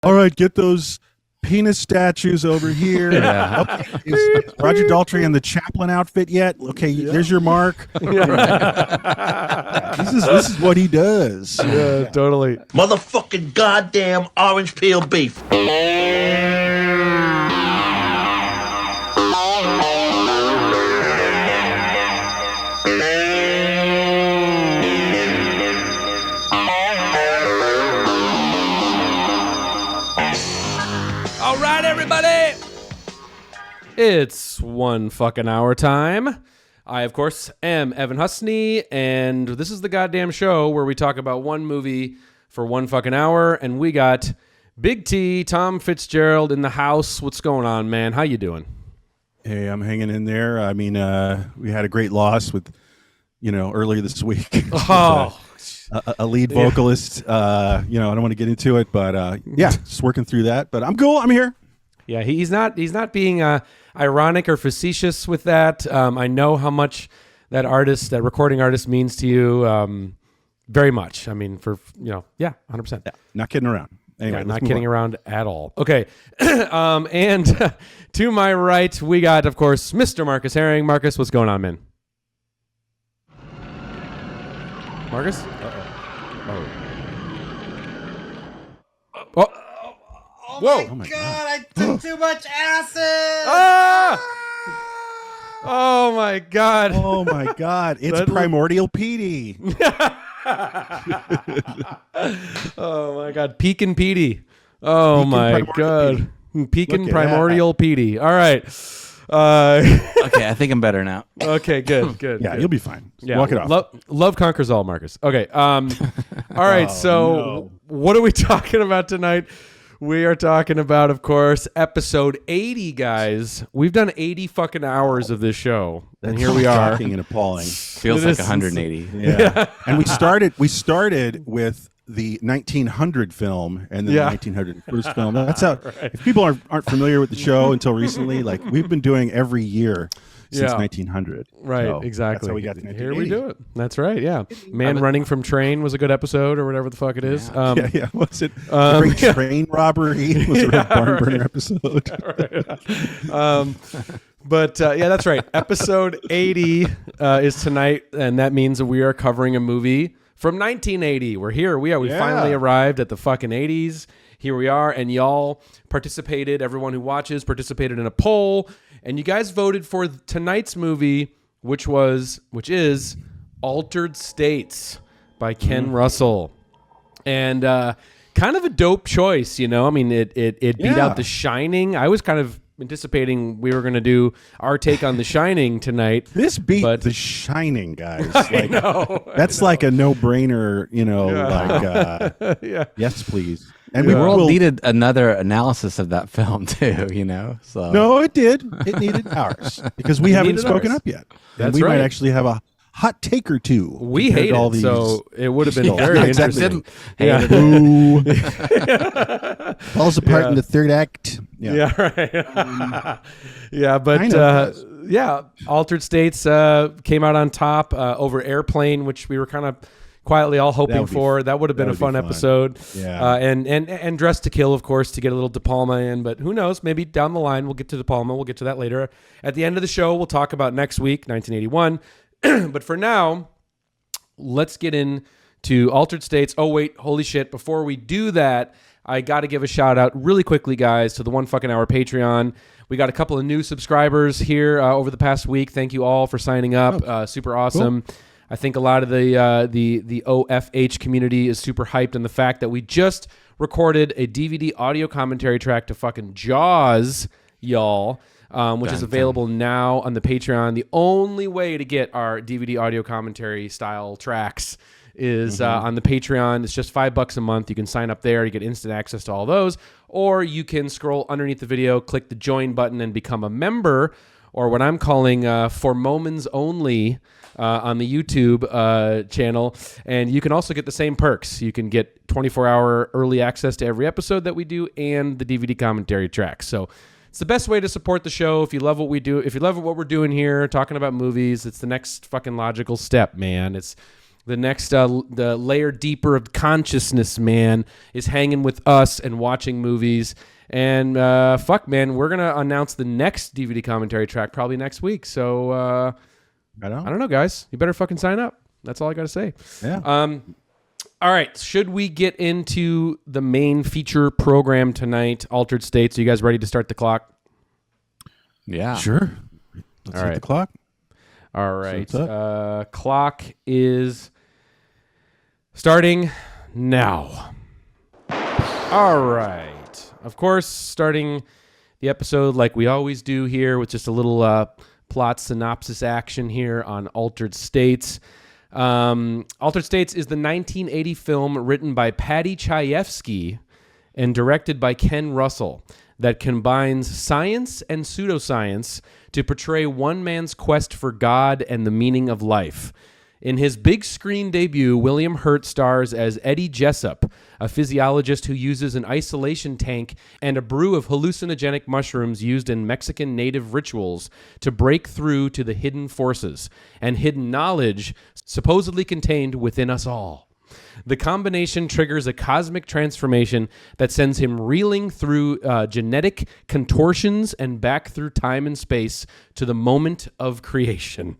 All right, get those penis statues over here. Yeah. Okay, is Roger Daltrey in the chaplain outfit yet? Okay, there's your mark. This is what he does. Yeah, totally. Motherfucking goddamn orange peel beef. All right, everybody. It's one fucking hour time. I, of course, am Evan Husney, and this is the goddamn show where we talk about one movie for one fucking hour, and we got Big T, Tom Fitzgerald in the house. What's going on, man? How you doing? Hey, I'm hanging in there. I mean, we had a great loss with, earlier this week. Oh, a lead vocalist. I don't want to get into it, but just working through that. But I'm cool. I'm here. yeah. He's not being ironic or facetious with that. I know how much that recording artist, means to you. Very much. I mean, 100%. Yeah, not kidding around. Anyway, Yeah, not kidding around at all. Okay. And to my right, we got, of course, Mr. Marcus Herring. Marcus, what's going on, man? Marcus? Oh. Whoa. Oh my God. I took too much acid. Ah! Oh, my God. Oh my God! It's That- Primordial Petey. Oh, my God. Pekin' Petey. Oh, my Primordial God. Pekin' Look at Primordial Petey. All right. Okay, I think I'm better now. Okay, good. Yeah, good. you'll be fine. Just Yeah, walk it off. Love conquers all, Marcus. Okay. All right. So, what are we talking about tonight? We are talking about, of course, episode 80, guys. We've done 80 fucking hours of this show, and here we are. Shocking and appalling. Feels It like is- 180. Yeah. And we started with the 1900 film and then Yeah. the 1900 first film. That's how, if people aren't familiar with the show until recently, like we've been doing every year since Yeah. 1900. Right, So exactly. That's how we got to Here we 1980. do it. That's right, yeah. Man Running from Train was a good episode, or whatever the fuck it is. Yeah. Was it the Great Train Robbery? Was it a barn burner episode? But that's right. Episode 80 is tonight, and that means that we are covering a movie from 1980. We're here. We Yeah. finally arrived at the fucking 80s. Here we are, and y'all participated. Everyone who watches participated in a poll, and you guys voted for tonight's movie, which is Altered States by Ken Russell, and kind of a dope choice. I mean, it beat Yeah. out The Shining. I was kind of anticipating we were going to do our take on The Shining tonight. This beat But- The Shining, guys. I know. That's like a no-brainer, Yeah. yes, please. And The we world will. needed another analysis of that film too, So No, it did. It needed ours because we haven't needed spoken ours. up yet. That's and we right. might actually have a hot take or two. We compared hate to all it, these. so it would have been Yeah, very exactly. interesting. Hated it. Ooh. Falls apart in the third act. Yeah, right. Yeah, but Kind of. Altered States came out on top over Airplane, which we were kind of quietly all hoping would be- for. That would have been a that would fun be fun. episode. Yeah. And Dressed to Kill, of course, to get a little De Palma in. But who knows? Maybe down the line we'll get to De Palma. We'll get to that later. At the end of the show, we'll talk about next week, 1981. But for now, let's get into Altered States. Oh, wait, holy shit. Before we do that, I got to give a shout out really quickly, guys, to the One Fucking Hour Patreon. We got a couple of new subscribers here over the past week. Thank you all for signing up. Super awesome. Cool. I think a lot of the OFH community is super hyped on the fact that we just recorded a DVD audio commentary track to fucking Jaws, y'all. Which is available now on the Patreon. The only way to get our DVD audio commentary style tracks is on the Patreon. It's just $5 a month. You can sign up there. You get instant access to all those. Or you can scroll underneath the video, click the join button, and become a member, or what I'm calling for Moments Only on the YouTube channel. And you can also get the same perks. You can get 24-hour early access to every episode that we do and the DVD commentary tracks. So it's the best way to support the show. If you love what we do, if you love what we're doing here, talking about movies, it's the next fucking logical step, man. The next, the layer deeper of consciousness, man, is hanging with us and watching movies. And fuck, man, we're gonna announce the next DVD commentary track probably next week. So I don't know, guys. You better fucking sign up. That's all I gotta say. Yeah. All right. Should we get into the main feature program tonight? Altered States. Are you guys ready to start the clock? Yeah. Sure. Let's hit right. the clock. All right. So Clock is starting now. All right. Of course, starting the episode like we always do here with just a little plot synopsis action here on Altered States. Altered States is the 1980 film written by Paddy Chayefsky and directed by Ken Russell that combines science and pseudoscience to portray one man's quest for God and the meaning of life. In his big screen debut, William Hurt stars as Eddie Jessup, a physiologist who uses an isolation tank and a brew of hallucinogenic mushrooms used in Mexican native rituals to break through to the hidden forces and hidden knowledge supposedly contained within us all. The combination triggers a cosmic transformation that sends him reeling through genetic contortions and back through time and space to the moment of creation.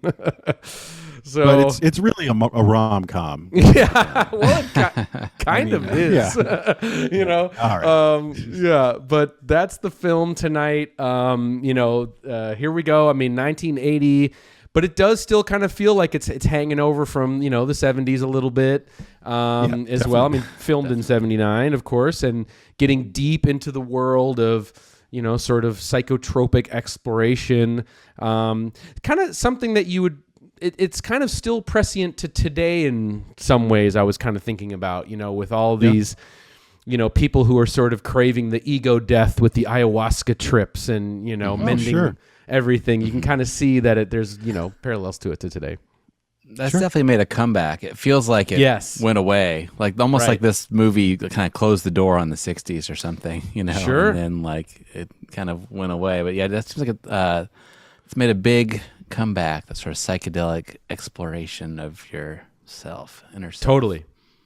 So, but it's really a rom-com. Yeah, well, it kind of is. Yeah. You know, All right. yeah. But that's the film tonight. Here we go. I mean, 1980. But it does still kind of feel like it's hanging over from, the 70s a little bit as well. I mean, filmed in 79, of course, and getting deep into the world of, sort of psychotropic exploration. Kind of something that you would, it's kind of still prescient to today in some ways, I was kind of thinking about, with all these, people who are sort of craving the ego death with the ayahuasca trips and, mending everything. You can kind of see that there's parallels to it to today. That's definitely made a comeback. It feels like it went away, like almost like this movie kind of closed the door on the 60s or something, Sure. And then like it kind of went away. But yeah, that seems like it's made a big comeback. That sort of psychedelic exploration of yourself, inner self.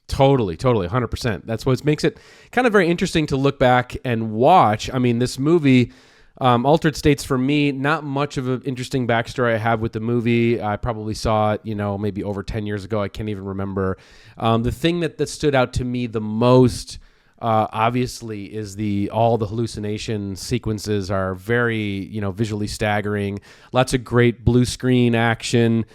Totally, 100%. That's what makes it kind of very interesting to look back and watch. I mean, this movie. Altered States, for me, not much of an interesting backstory I have with the movie. I probably saw it, maybe over 10 years ago. I can't even remember. The thing that stood out to me the most, obviously, is all the hallucination sequences are very, visually staggering. Lots of great blue screen action.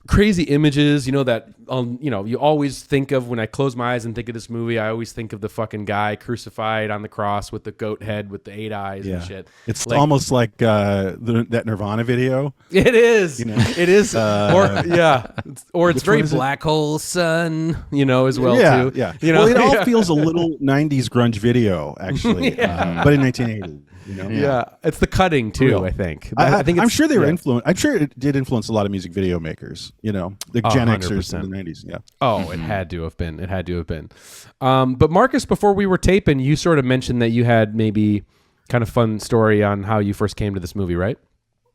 Crazy images, that you always think of when I close my eyes and think of this movie. I always think of the fucking guy crucified on the cross with the goat head with the 8 eyes and shit. It's almost like that Nirvana video. It is. It is. Or it's very one is it? Black Hole Sun, as well too. Yeah. Well, it all feels a little 90s grunge video, actually, but in 1980. Yeah, it's the cutting too. Real. I think. I'm sure they were influenced. I'm sure it did influence a lot of music video makers. The Gen 100%. Xers in the 90s. Yeah. Oh, it had to have been. But Marcus, before we were taping, you sort of mentioned that you had maybe kind of fun story on how you first came to this movie, right?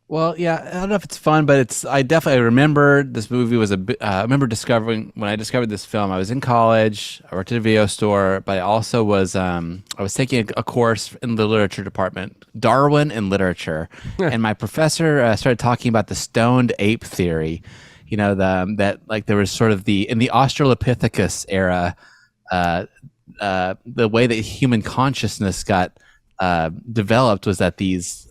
Well, yeah, I don't know if it's fun, but I definitely remember this movie was I remember when I discovered this film, I was in college, I worked at a video store, but I also was, I was taking a course in the literature department, Darwin and literature. And my professor started talking about the stoned ape theory, that like there was sort of in the Australopithecus era, the way that human consciousness got developed was that these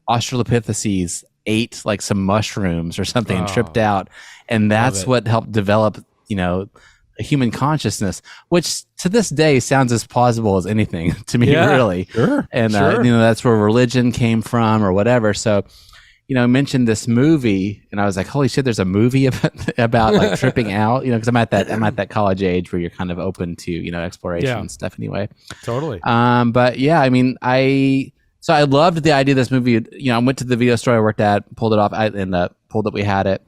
Australopithecines ate like some mushrooms or something and tripped out, and that's what helped develop a human consciousness, which to this day sounds as plausible as anything to me. Really. Sure. And that's where religion came from or whatever. So I mentioned this movie and I was like, holy shit, there's a movie about like tripping out, because I'm at that college age where you're kind of open to exploration and stuff anyway. Totally. But yeah, I mean, So I loved the idea of this movie. I went to the video store I worked at, pulled it off, and pulled up. We had it,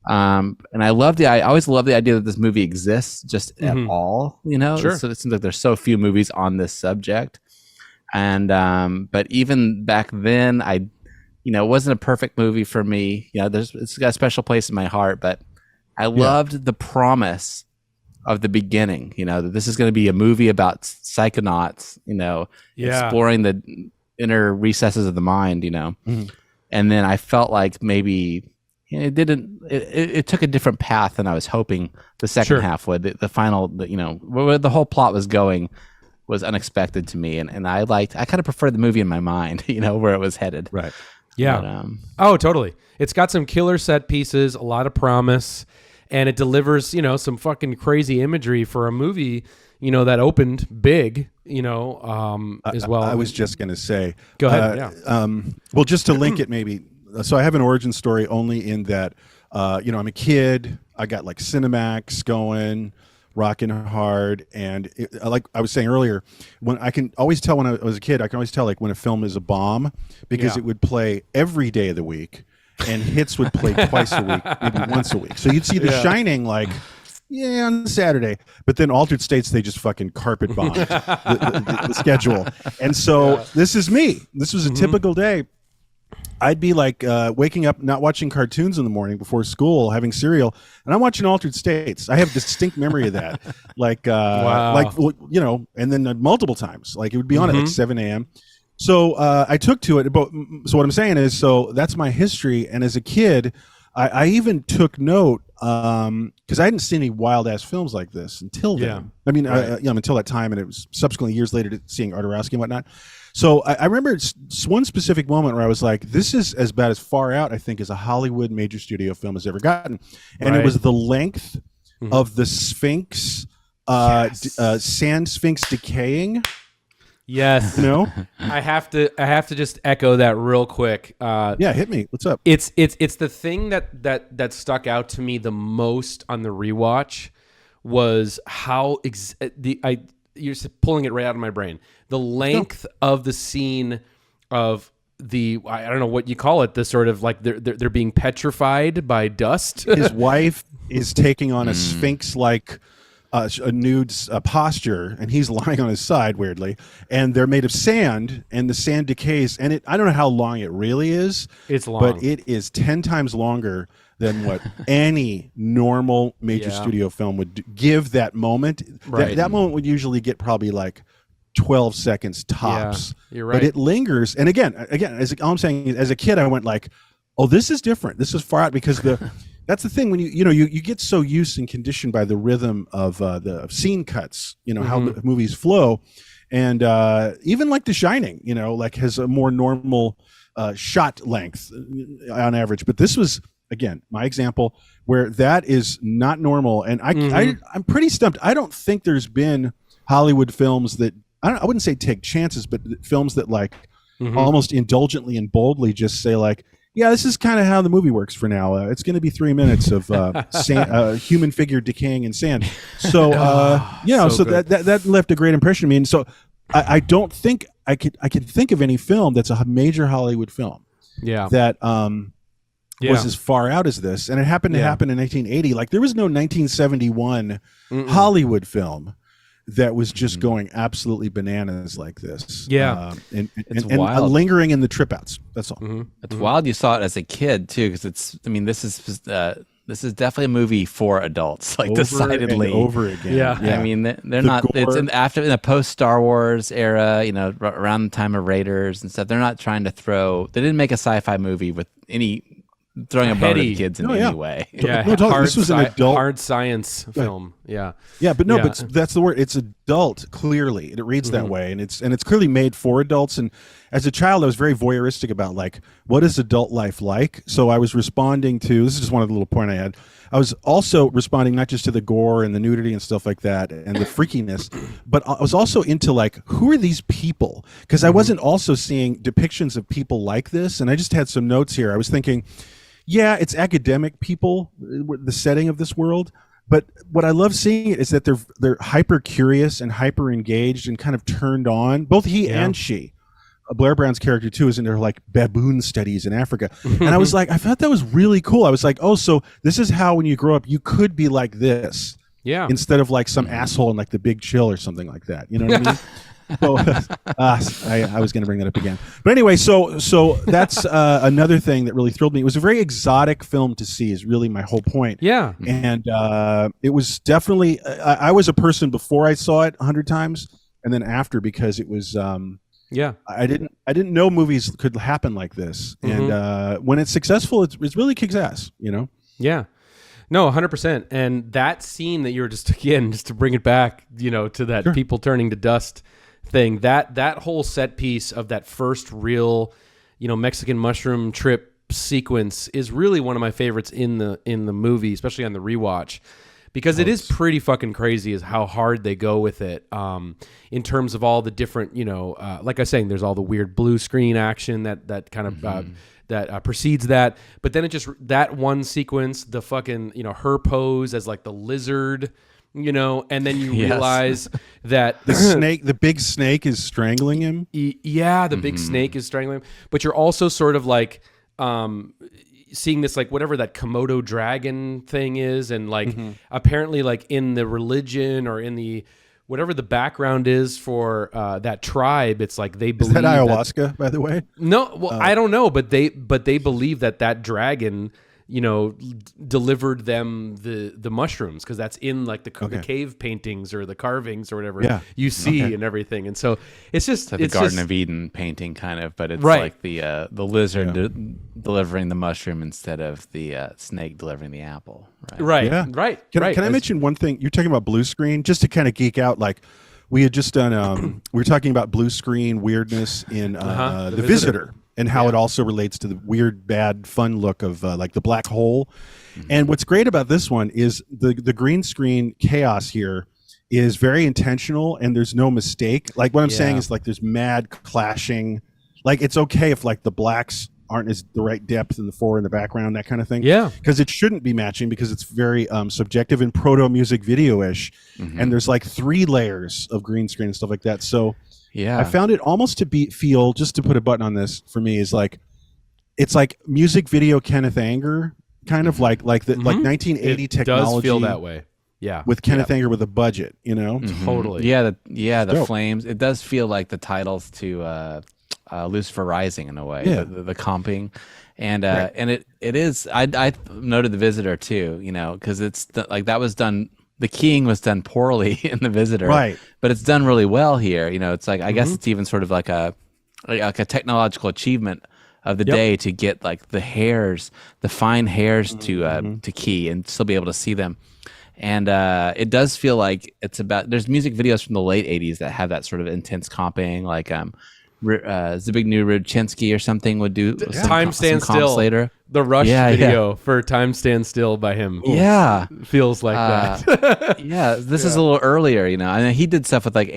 and I always loved the idea that this movie exists just at all. Sure. So it seems like there's so few movies on this subject, and but even back then, it wasn't a perfect movie for me. It's got a special place in my heart, but I loved the promise of the beginning, that this is going to be a movie about psychonauts, exploring the inner recesses of the mind, Mm-hmm. And then I felt like maybe it took a different path than I was hoping the second half would. The final, where the whole plot was going was unexpected to me. And I kind of preferred the movie in my mind, where it was headed. Right. Yeah. But, totally. It's got some killer set pieces, a lot of promise, and it delivers, some fucking crazy imagery for a movie, that opened big, as well. I was just going to say. Go ahead. Well, just to link it maybe. So I have an origin story only in that, I'm a kid. I got like Cinemax going, rocking hard. And like I was saying earlier, when I can always tell when I was a kid, I can always tell like when a film is a bomb because it would play every day of the week. And hits would play twice a week, maybe once a week. So you'd see The Shining like, on Saturday. But then Altered States, they just fucking carpet bombed the schedule. And so this is me. This was a typical day. I'd be like waking up, not watching cartoons in the morning before school, having cereal, and I'm watching Altered States. I have distinct memory of that. And then multiple times. Like it would be on at like 7 a.m. So I took to it. But so what I'm saying is, so that's my history. And as a kid, I even took note because I hadn't seen any wild ass films like this until then. I mean, until that time, and it was subsequently years later to seeing Arturowski and whatnot. So I remember one specific moment where I was like, this is as bad as Far Out, I think, as a Hollywood major studio film has ever gotten. And it was the length of the Sphinx, sand Sphinx decaying. Yes. I have to just echo that real quick. Hit me. What's up? It's the thing that stuck out to me the most on the rewatch was how you're pulling it right out of my brain. The length of the scene of I don't know what you call it, the sort of like they're being petrified by dust. His wife is taking on a Sphinx like a nude posture, and he's lying on his side weirdly, and they're made of sand, and the sand decays, and I don't know how long it really is. It's long, but it is 10 times longer than what any normal major studio film would give that moment. That moment would usually get probably like 12 seconds tops. Yeah, you're right. But it lingers, and again, all I'm saying is, as a kid, I went like, oh, this is different. This is Far Out, because that's the thing when you get so used and conditioned by the rhythm of the scene cuts, how the movies flow, and even like The Shining, like has a more normal shot length on average. But this was, again, my example where that is not normal, and I'm pretty stumped. I don't think there's been Hollywood films that I wouldn't say take chances, but films that like almost indulgently and boldly just say like, yeah, this is kind of how the movie works for now. It's going to be 3 minutes of human figure decaying in sand. So, so that left a great impression on me. And so I don't think I could think of any film that's a major Hollywood film that was as far out as this. And it happened to happen in 1980. Like there was no 1971 Hollywood film that was just going absolutely bananas like this. And lingering in the trip outs. That's all. It's wild you saw it as a kid too, because this is definitely a movie for adults, like decidedly over again. I mean, they're not. Gore. It's in the post Star Wars era, around the time of Raiders and stuff. They're not trying to They didn't make a sci-fi movie with any throwing a bone at kids in any way. This was an adult hard science film. But that's the word. It's adult, clearly. It reads that way, and it's clearly made for adults. And as a child, I was very voyeuristic about like, what is adult life like? So I was responding to, this is just one of the little point I had. I was also responding not just to the gore and the nudity and stuff like that and the freakiness, but I was also into like, who are these people? Because I wasn't also seeing depictions of people like this. And I just had some notes here. I was thinking, yeah, it's academic people, the setting of this world. But what I love seeing is that they're hyper curious and hyper engaged and kind of turned on. Both he and she. Blair Brown's character too is into her like baboon studies in Africa, and I was like, I thought that was really cool. I was like, oh, so this is how when you grow up you could be like this, instead of like some asshole in like The Big Chill or something like that. You know what I mean? So, I was going to bring that up again, but anyway, so that's another thing that really thrilled me. It was a very exotic film to see. Is really my whole point. Yeah, and it was definitely. I was a person before I saw it 100 times, and then after because it was. yeah. I didn't know movies could happen like this, and when it's successful, it's really kicks ass. You know. Yeah. No, 100%. And that scene that you were just to bring it back, to that people turning to dust thing, that whole set piece of that first real, Mexican mushroom trip sequence is really one of my favorites in the movie, especially on the rewatch, because it is pretty fucking crazy as how hard they go with it. In terms of all the different, like I was saying, there's all the weird blue screen action that kind of, that precedes that, but then it just that one sequence, the fucking her pose as like the lizard, and then you realize that the big snake is strangling him. The big snake is strangling him, but you're also sort of like seeing this like whatever that Komodo dragon thing is, and like apparently like in the religion or in the whatever the background is for that tribe, it's like they believe is that ayahuasca, by the way? No, well, I don't know, but they believe that dragon, delivered them the mushrooms because that's in like the cave paintings or the carvings or whatever you see and everything, and so it's just like the Garden of Eden painting kind of, but it's like the lizard delivering the mushroom instead of the snake delivering the apple. Right. Can I mention one thing? You're talking about blue screen, just to kind of geek out. Like we had just done, we were talking about blue screen weirdness in the Visitor, and how it also relates to the weird, bad, fun look of like the black hole. And what's great about this one is the green screen chaos here is very intentional, and there's no mistake. Like what I'm saying is like there's mad clashing. Like it's okay if like the blacks aren't as the right depth in the fore and the background, that kind of thing. Yeah. Because it shouldn't be matching because it's very subjective and proto music video-ish. And there's like 3 layers of green screen and stuff like that. So I found it almost to feel, just to put a button on this for me, is like it's like music video Kenneth Anger, kind of like the like 1980 it technology. Does feel that way. Yeah. With Kenneth Anger with a budget, Totally. Yeah, the flames. It does feel like the titles to Lucifer Rising in a way, the comping, and it is. I noted the Visitor too, because it's like that was done. The keying was done poorly in the Visitor, right? But it's done really well here. It's like I guess it's even sort of like a technological achievement of the day to get like the fine hairs to key and still be able to see them. And it does feel like it's about. There's music videos from the late '80s that have that sort of intense comping, like Zbigniew Rudchinsky or something would do Time Stand Still later. The Rush video for Time Stand Still by him. Feels like that. This is a little earlier, I mean, he did stuff with like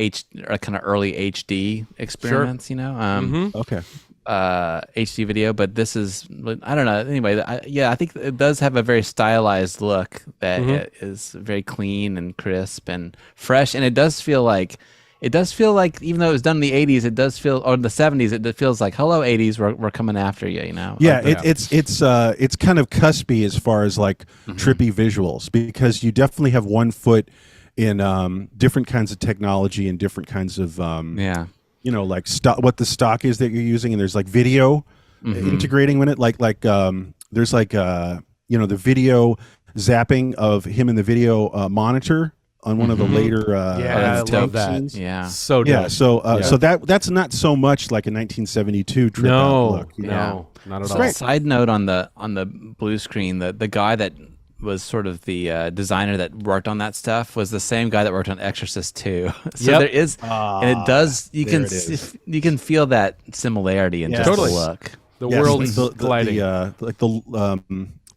kind of early HD experiments, HD video, but this is, I don't know. Anyway, I think it does have a very stylized look that is very clean and crisp and fresh, and it does feel like, even though it was done in the 80s, it does feel, or the 70s, it feels like, hello 80s, we're coming after you, Yeah, it's kind of cuspy as far as like trippy visuals, because you definitely have one foot in different kinds of technology and different kinds of like what the stock is that you're using, and there's like video integrating in it, like there's like the video zapping of him in the video monitor on one of the later I love that scenes. So dope. So that's not so much like a 1972 trip out look. No, not at all. Side note on the blue screen, the guy that was sort of the designer that worked on that stuff was the same guy that worked on Exorcist 2. So there is, and it does, you can feel that similarity in just the look. The world's colliding.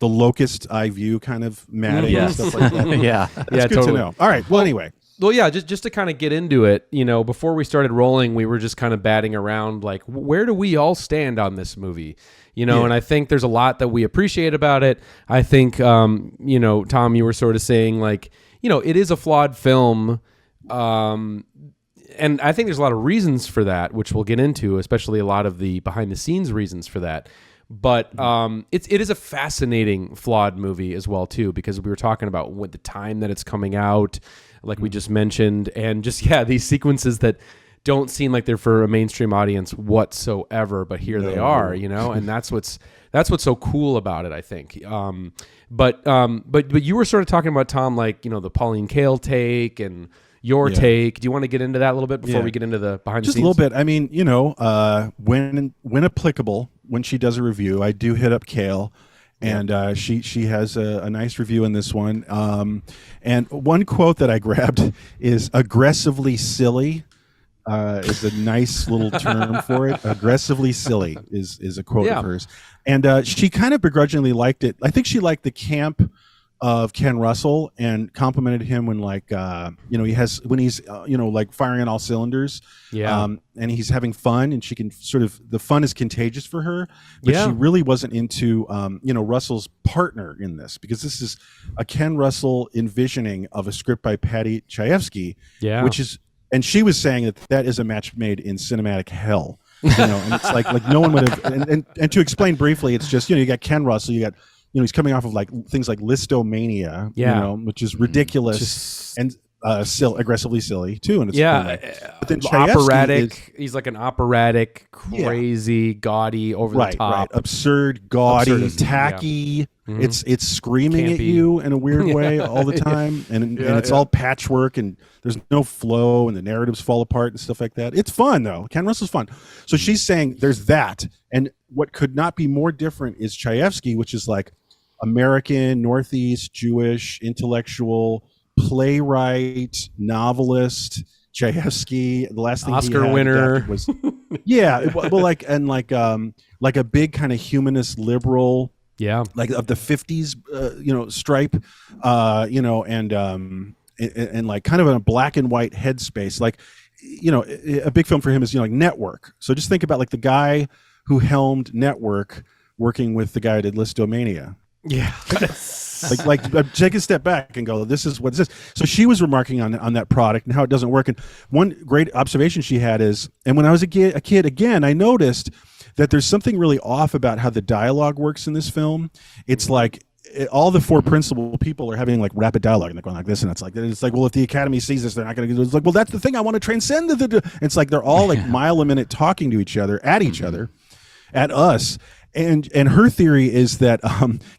The locust eye view kind of matting and stuff like that. That's good to know. All right. Well, anyway. Well, yeah, just to kind of get into it, before we started rolling, we were just kind of batting around like, where do we all stand on this movie? And I think there's a lot that we appreciate about it. I think, Tom, you were sort of saying like, it is a flawed film. And I think there's a lot of reasons for that, which we'll get into, especially a lot of the behind the scenes reasons for that. But it is a fascinating, flawed movie as well, too, because we were talking about the time that it's coming out, like we just mentioned, and just, these sequences that don't seem like they're for a mainstream audience whatsoever, but here they are, and that's what's so cool about it, I think. But you were sort of talking about, Tom, like, the Pauline Kael take and your take. Do you want to get into that a little bit before we get into the behind the scenes? Just a little bit. I mean, when applicable, when she does a review, I do hit up Kael. And she has a nice review in this one. And one quote that I grabbed is aggressively silly. Is a nice little term for it. Aggressively silly is a quote of hers. And she kind of begrudgingly liked it. I think she liked the camp of Ken Russell and complimented him when he's like firing on all cylinders. And he's having fun, and she can the fun is contagious for her, but she really wasn't into Russell's partner in this, because this is a Ken Russell envisioning of a script by Patty Chayefsky, which is, and she was saying that is a match made in cinematic hell. And it's like no one would have, and to explain briefly, it's just, you got Ken Russell, you got, he's coming off of like things like listomania, which is ridiculous and aggressively silly too. And it's but then operatic. He's like an operatic, crazy, gaudy, over the top, absurd, gaudy, tacky. It's screaming at you in a weird way all the time, and it's all patchwork, and there's no flow, and the narratives fall apart and stuff like that. It's fun though. Ken Russell's fun. So she's saying there's that, and what could not be more different is Chayefsky, which is like American, Northeast, Jewish, intellectual, playwright, novelist. Chayefsky, the last thing Oscar winner was like a big kind of humanist liberal, like of the 50s stripe, and like kind of in a black and white headspace, like a big film for him is like Network. So just think about like the guy who helmed Network working with the guy who did Listomania. like take a step back and go, this is what this is. So she was remarking on that product and how it doesn't work. And one great observation she had is, and when I was a kid again, I noticed that there's something really off about how the dialogue works in this film. It's like all the four principal people are having like rapid dialogue, and they're going like this, and it's like, well, if the Academy sees this, they're not going to do it. It's like, well, that's the thing, I want to transcend it's like they're all like mile a minute talking to each other, at each other, at us. And her theory is that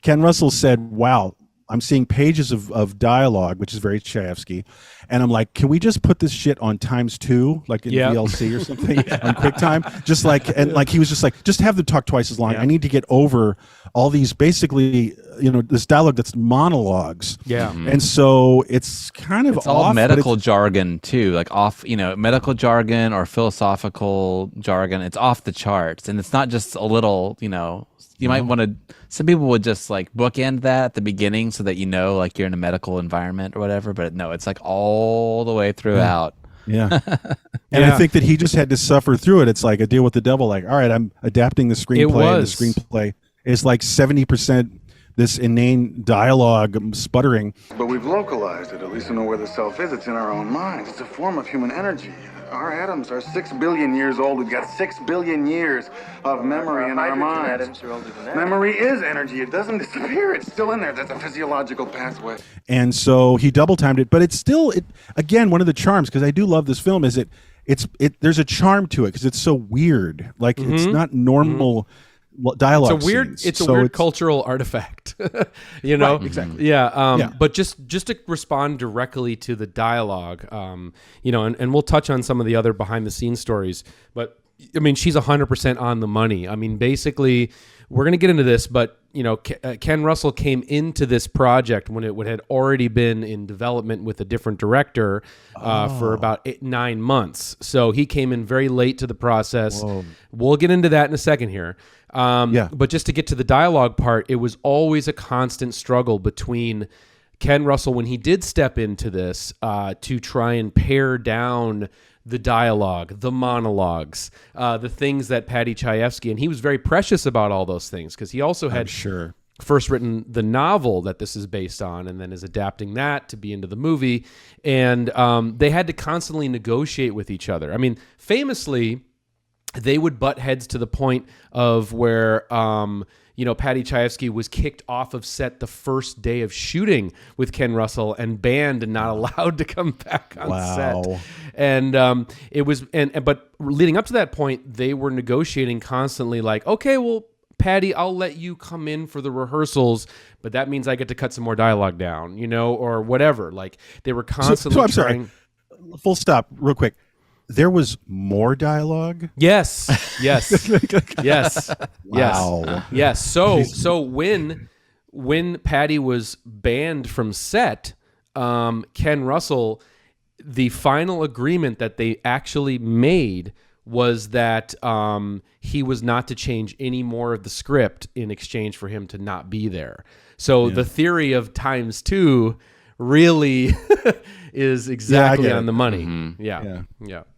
Ken Russell said, wow, I'm seeing pages of dialogue, which is very Chayefsky, and I'm like, can we just put this shit on ×2, like in VLC or something, on QuickTime? Just like, and like he was just like, just have them talk twice as long. I need to get over all these basically, this dialogue that's monologues. And so it's kind of all medical jargon too, like off, medical jargon or philosophical jargon. It's off the charts, and it's not just a little, you might want to, some people would just like bookend that at the beginning so that like you're in a medical environment or whatever, but no, it's like all the way throughout. And I think that he just had to suffer through it. It's like a deal with the devil, like, all right, I'm adapting the screenplay, and the screenplay is like 70% this inane dialogue sputtering. But we've localized it, at least to know where the self is. It's in our own minds. It's a form of human energy. Our atoms are 6 billion years old. We've got 6 billion years of memory in our minds. Atoms are older than that. Memory is energy. It doesn't disappear. It's still in there. That's a physiological pathway. And so he double timed it, but it's still, again, one of the charms, because I do love this film, is there's a charm to it because it's so weird. Like it's not normal dialogue. It's a weird cultural artifact, Right, exactly. But just to respond directly to the dialogue, and we'll touch on some of the other behind the scenes stories, but I mean, she's 100% on the money. I mean, basically, we're going to get into this, but Ken Russell came into this project when it had already been in development with a different director for about 9 months. So he came in very late to the process. Whoa. We'll get into that in a second here. But just to get to the dialogue part, it was always a constant struggle between Ken Russell, when he did step into this, to try and pare down the dialogue, the monologues, the things that Patty Chayefsky, and he was very precious about all those things because he also had first written the novel that this is based on, and then is adapting that to be into the movie. And they had to constantly negotiate with each other. I mean, famously, they would butt heads to the point of where, Paddy Chayefsky was kicked off of set the first day of shooting with Ken Russell and banned and not allowed to come back on set. And but leading up to that point, they were negotiating constantly like, okay, well, Patty, I'll let you come in for the rehearsals, but that means I get to cut some more dialogue down, or whatever. Like they were constantly I'm trying. Sorry. Full stop, real quick. There was more dialogue. Yes. Wow. Yes. So when Patty was banned from set, Ken Russell, the final agreement that they actually made was that he was not to change any more of the script in exchange for him to not be there. So the theory of times 2 really is exactly on the money. Mm-hmm. Yeah.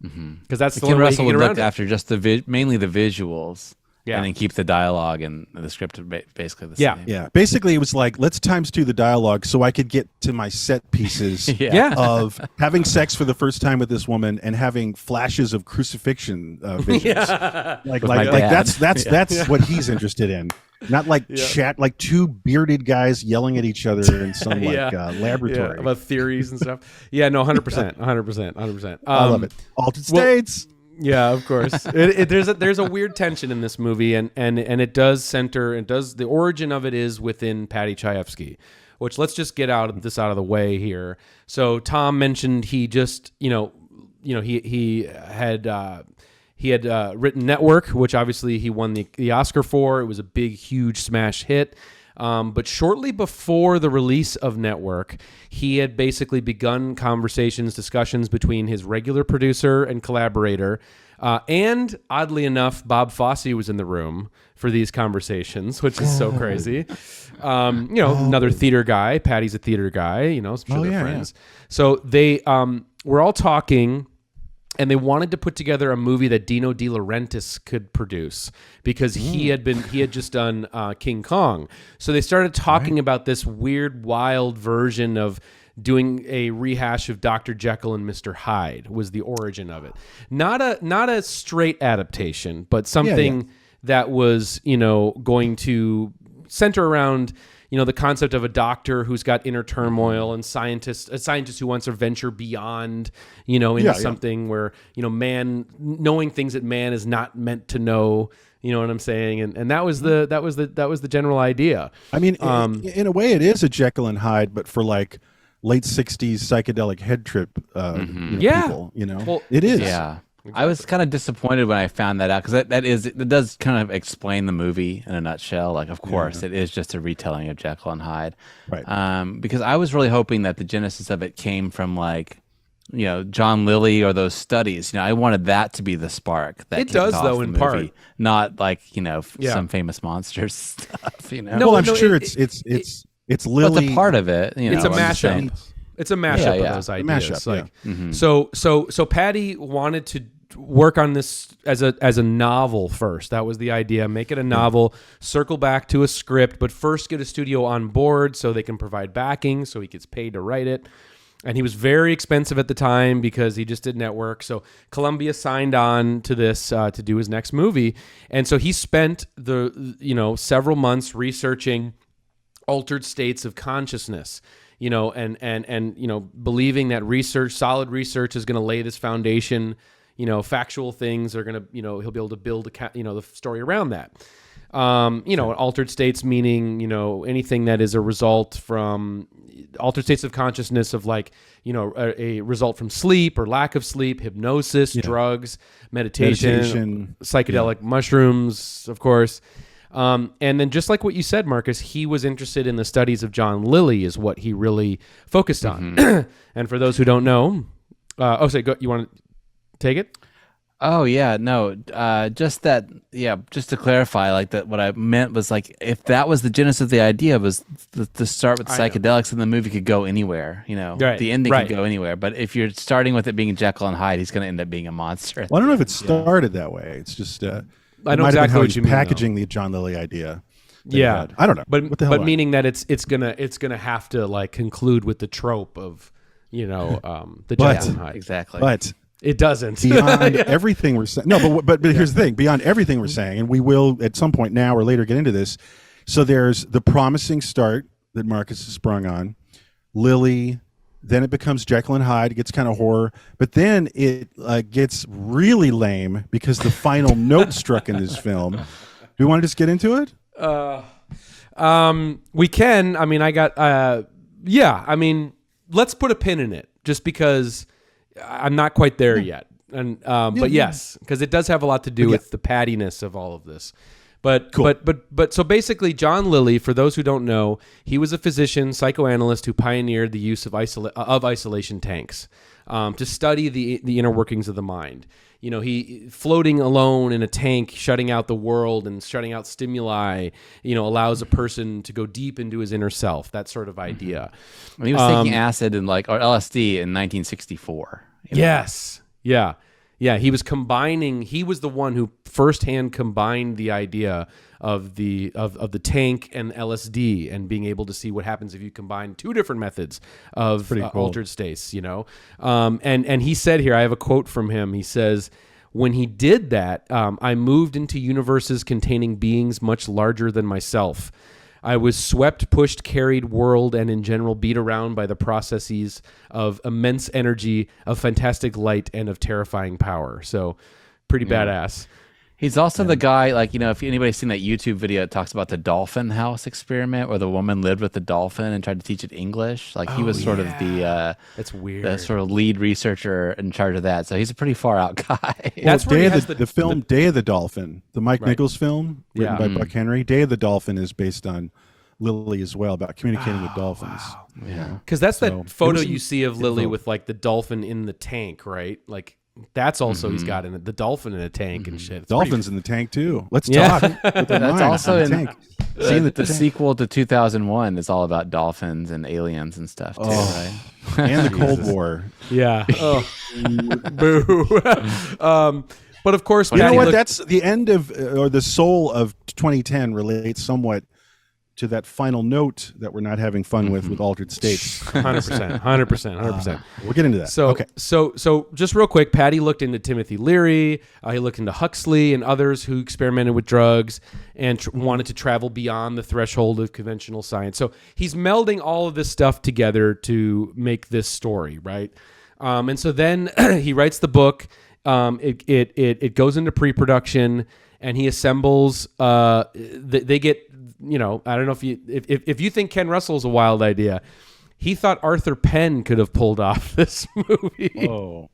Because that's the Ken only way Russell you would can get around look it. after just mainly the visuals, Yeah. and then keep the dialogue and the script basically the Yeah. same. Yeah. Basically, it was like, let's times 2 the dialogue so I could get to my set pieces Yeah. of having sex for the first time with this woman and having flashes of crucifixion visions. Like my dad. that's what he's interested in. Not like chat, like 2 bearded guys yelling at each other in some laboratory. Yeah, about theories and stuff. Yeah, no, 100%. I love it. Altered states. Yeah, of course. There's a weird tension in this movie, and it does center. The origin of it is within Patty Chayefsky, which let's just get out of the way here. So Tom mentioned he just he had written Network, which obviously he won the Oscar for. It was a big, huge smash hit. But shortly before the release of Network, he had basically begun discussions between his regular producer and collaborator. And oddly enough, Bob Fosse was in the room for these conversations, which is so crazy. Another theater guy. Patty's a theater guy, I'm sure they're friends. Yeah. So they were all talking, and they wanted to put together a movie that Dino De Laurentiis could produce because he had just done King Kong. So they started talking about this weird, wild version of doing a rehash of Dr. Jekyll and Mr. Hyde was the origin of it. Not a straight adaptation, but something that was, going to center around the concept of a doctor who's got inner turmoil and a scientist who wants to venture beyond, into something where, man knowing things that man is not meant to know, you know what I'm saying? And that was the general idea. I mean, in a way it is a Jekyll and Hyde, but for like late 60s psychedelic head trip people, Well, it is. Yeah. Exactly. I was kind of disappointed when I found that out because it does kind of explain the movie in a nutshell. Like, of course, it is just a retelling of Jekyll and Hyde, right? Because I was really hoping that the genesis of it came from like, John Lilly or those studies. I wanted that to be the spark. That it does, though, in part, not like some famous monsters stuff. No, I'm sure it's Lilly. It's a part of it. It's a mashup. It's a mashup of those ideas. So Patty wanted to work on this as a novel first. That was the idea. Make it a novel, circle back to a script, but first get a studio on board so they can provide backing so he gets paid to write it. And he was very expensive at the time because he just did Network. So Columbia signed on to this to do his next movie. And so he spent several months researching altered states of consciousness, and believing that solid research is going to lay this foundation, factual things are going to, he'll be able to build the story around that. Altered states meaning, anything that is a result from altered states of consciousness of like, a result from sleep or lack of sleep, hypnosis, drugs, meditation, psychedelic mushrooms, of course. And then just like what you said, Marcus, he was interested in the studies of John Lilly is what he really focused on. And for those who don't know, you want to take it? Oh yeah, no, just to clarify, like that, what I meant was like, if that was the genesis of the idea was to start with psychedelics and the movie could go anywhere, the ending could go anywhere. But if you're starting with it being Jekyll and Hyde, he's going to end up being a monster. Well, I don't know if it started that way. It's just, I know exactly what you mean, packaging the John Lilly idea. Yeah, I don't know, but meaning that it's gonna have to like conclude with the trope of the Jekyll and Hyde. Exactly. But It doesn't. Beyond everything we're saying. No, but here's the thing. Beyond everything we're saying, and we will at some point now or later get into this. So there's the promising start that Marcus has sprung on. Lily, then it becomes Jekyll and Hyde. It gets kind of horror. But then it gets really lame because the final note struck in this film. Do we want to just get into it? We can. I mean, I mean, let's put a pin in it just because I'm not quite there yet. And but yes, because it does have a lot to do with the pattiness of all of this. But Cool. but so basically, John Lilly, for those who don't know, he was a physician, psychoanalyst who pioneered the use of isolation tanks to study the inner workings of the mind. You know, he floating alone in a tank, shutting out the world and shutting out stimuli, you know, allows a person to go deep into his inner self. That sort of idea. I mean, he was taking acid and or LSD in 1964. Yes. Yeah. Yeah. He was combining. He was the one who firsthand combined the idea of the tank and LSD and being able to see what happens if you combine two different methods of Cool. altered states, you know? And he said here, I have a quote from him. He says, when he did that, I moved into universes containing beings much larger than myself. I was swept, pushed, carried, whirled, and in general beat around by the processes of immense energy, of fantastic light, and of terrifying power. So pretty badass. He's also the guy, like, you know, if anybody's seen that YouTube video, it talks about the dolphin house experiment where the woman lived with the dolphin and tried to teach it English. Like, he was sort of That's weird. the sort of lead researcher in charge of that. So he's a pretty far out guy. That's where he has the film Day of the Dolphin, the Mike Nichols film written Yeah. by Buck Henry. Day of the Dolphin is based on Lily as well, about communicating with dolphins. Yeah. Because that's So, that photo it was you see of Lily with like the dolphin in the tank, right? Like that's also he's got in it, the dolphin in a tank and shit. It's Dolphins in the tank too. Let's Yeah. talk. With the That's mind also in the in tank. Seeing the tank. sequel to 2001 is all about dolphins and aliens and stuff too, right? And the Cold War. pretty- yeah. Oh, boo. But of course, You know Patty what? looked- That's the end of, or the soul of 2010 relates somewhat to that final note that we're not having fun with altered states. 100%. We'll get into that. So, okay. so just real quick, Patty looked into Timothy Leary. He looked into Huxley and others who experimented with drugs and wanted to travel beyond the threshold of conventional science. So he's melding all of this stuff together to make this story, right? And so then he writes the book. It goes into pre-production, and he assembles. They get. You know, I don't know if you think Ken Russell's a wild idea. He thought Arthur Penn could have pulled off this movie. Oh,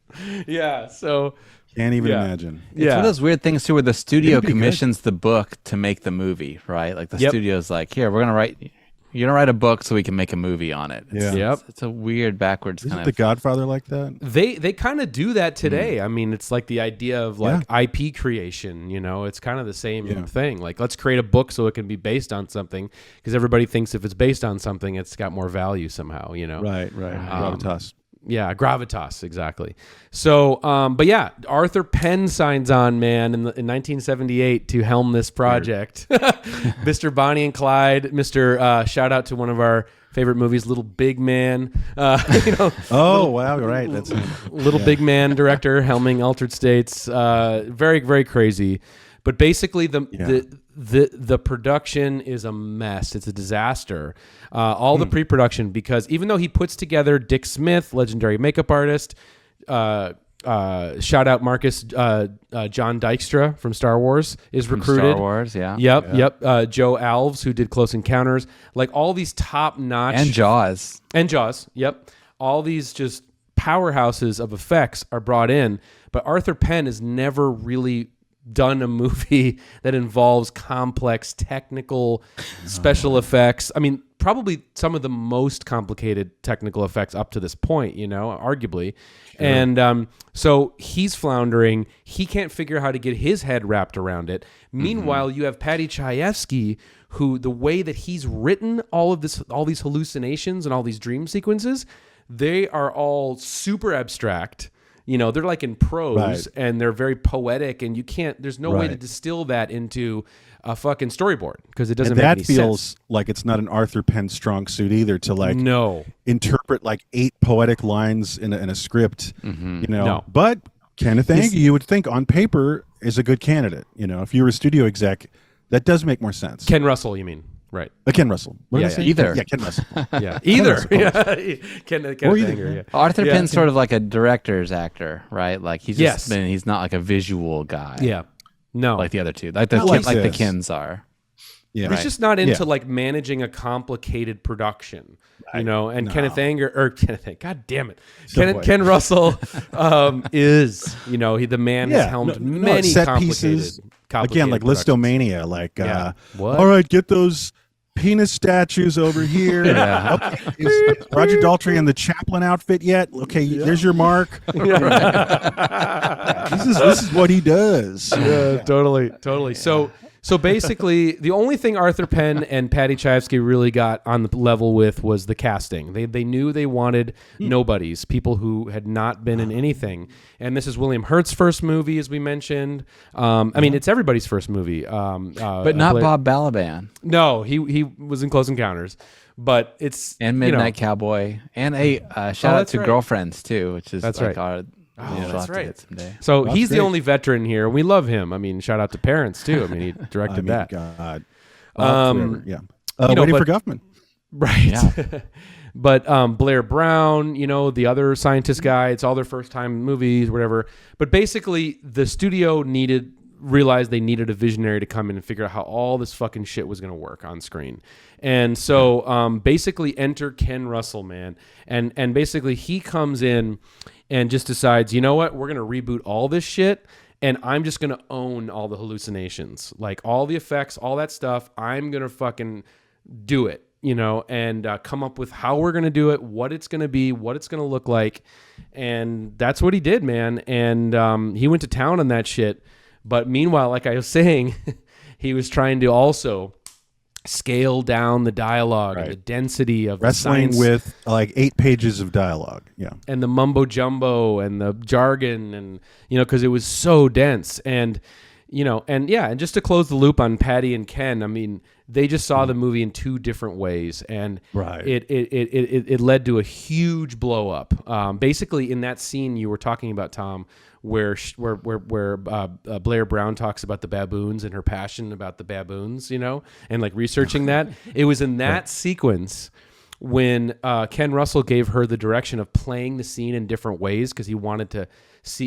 Yeah, so can't even Yeah. imagine. It's one of those weird things too, where the studio It'd be good. commissions the book to make the movie, right? Like the Yep. studio's like, here, you're gonna write a book so we can make a movie on it. It's, Yeah. Yep. it's a weird backwards Isn't kind The of. Godfather like that? They kind of do that today. I mean, it's like the idea of like IP creation, you know, it's kind of the same thing. Like, let's create a book so it can be based on something, because everybody thinks if it's based on something, it's got more value somehow, you know? Right. Gravitas. Yeah, gravitas, exactly. So, but yeah, Arthur Penn signs on, man, in 1978 to helm this project. Mr. Bonnie and Clyde, Mr. Shout out to one of our favorite movies, Little Big Man. You know, Oh, wow. Right. That's Little Big Man director helming Altered States. Very, very crazy. But basically, the production is a mess. It's a disaster. All the pre-production, because even though he puts together Dick Smith, legendary makeup artist, shout out Marcus, John Dykstra from Star Wars is recruited. Star Wars, yeah. Yep. Joe Alves, who did Close Encounters, like all these top-notch And Jaws. and Jaws. Yep. All these just powerhouses of effects are brought in, but Arthur Penn has never really done a movie that involves complex technical special effects. I mean, probably some of the most complicated technical effects up to this point, you know, arguably. Sure. And so he's floundering. He can't figure out how to get his head wrapped around it. Meanwhile, you have Patty Chayefsky, who the way that he's written all these hallucinations and all these dream sequences, they are all super abstract. You know, they're like in prose and they're very poetic, and there's no way to distill that into a fucking storyboard because it doesn't make any sense. That feels like it's not an Arthur Penn strong suit either to interpret like 8 poetic lines in a script, you know. No. But Kenneth Anger, you would think on paper is a good candidate. You know, if you were a studio exec, that does make more sense. Ken Russell, you mean? Right. Ken Russell. What did I say? Either. Yeah, Ken Russell. Yeah, either. Kenneth Anger, yeah. Arthur Penn's sort of like a director's actor, right? Like he's just he's not like a visual guy. Yeah. No. Like the other two. Like the the Kens are. Yeah. He's just not into like managing a complicated production, you know. And Kenneth Anger, God damn it, Ken Russell is, you know, the man has helmed many set complicated pieces. Again, like productions. Listomania, like What? all right, get those penis statues over here. Okay, is Roger Daltrey in the Chaplin outfit yet? Okay, there's your mark. This is what he does. Yeah, totally. So basically, the only thing Arthur Penn and Patty Chayefsky really got on the level with was the casting. They knew they wanted nobodies, people who had not been in anything. And this is William Hurt's first movie, as we mentioned. I mean, it's everybody's first movie. But not Bob Balaban. No, he was in Close Encounters. But it's and Midnight Cowboy and a shout out to right. Girlfriends too, which is that's like right. that's right. Someday. So he's the only veteran here. We love him. I mean, shout out to Parents too. I mean, he directed that. God. Yeah. Waiting for Guffman. Right. Yeah. But Blair Brown, you know, the other scientist guy, it's all their first time movies, whatever. But basically, the studio realized they needed a visionary to come in and figure out how all this fucking shit was going to work on screen. And so basically enter Ken Russell, man. And basically he comes in and just decides, you know what, we're going to reboot all this shit. And I'm just going to own all the hallucinations, like all the effects, all that stuff. I'm going to fucking do it, you know, and come up with how we're going to do it, what it's going to be, what it's going to look like. And that's what he did, man. And he went to town on that shit. But meanwhile, like I was saying, he was trying to also scale down the dialogue and the density of wrestling the science with like 8 pages of dialogue. Yeah. And the mumbo jumbo and the jargon and, you know, because it was so dense. And, you know, and just to close the loop on Patty and Ken, I mean, they just saw the movie in 2 different ways, and it led to a huge blow up. Basically, in that scene you were talking about, Tom, where Blair Brown talks about the baboons and her passion about the baboons, you know, and like researching that. It was in that sequence when Ken Russell gave her the direction of playing the scene in different ways because he wanted to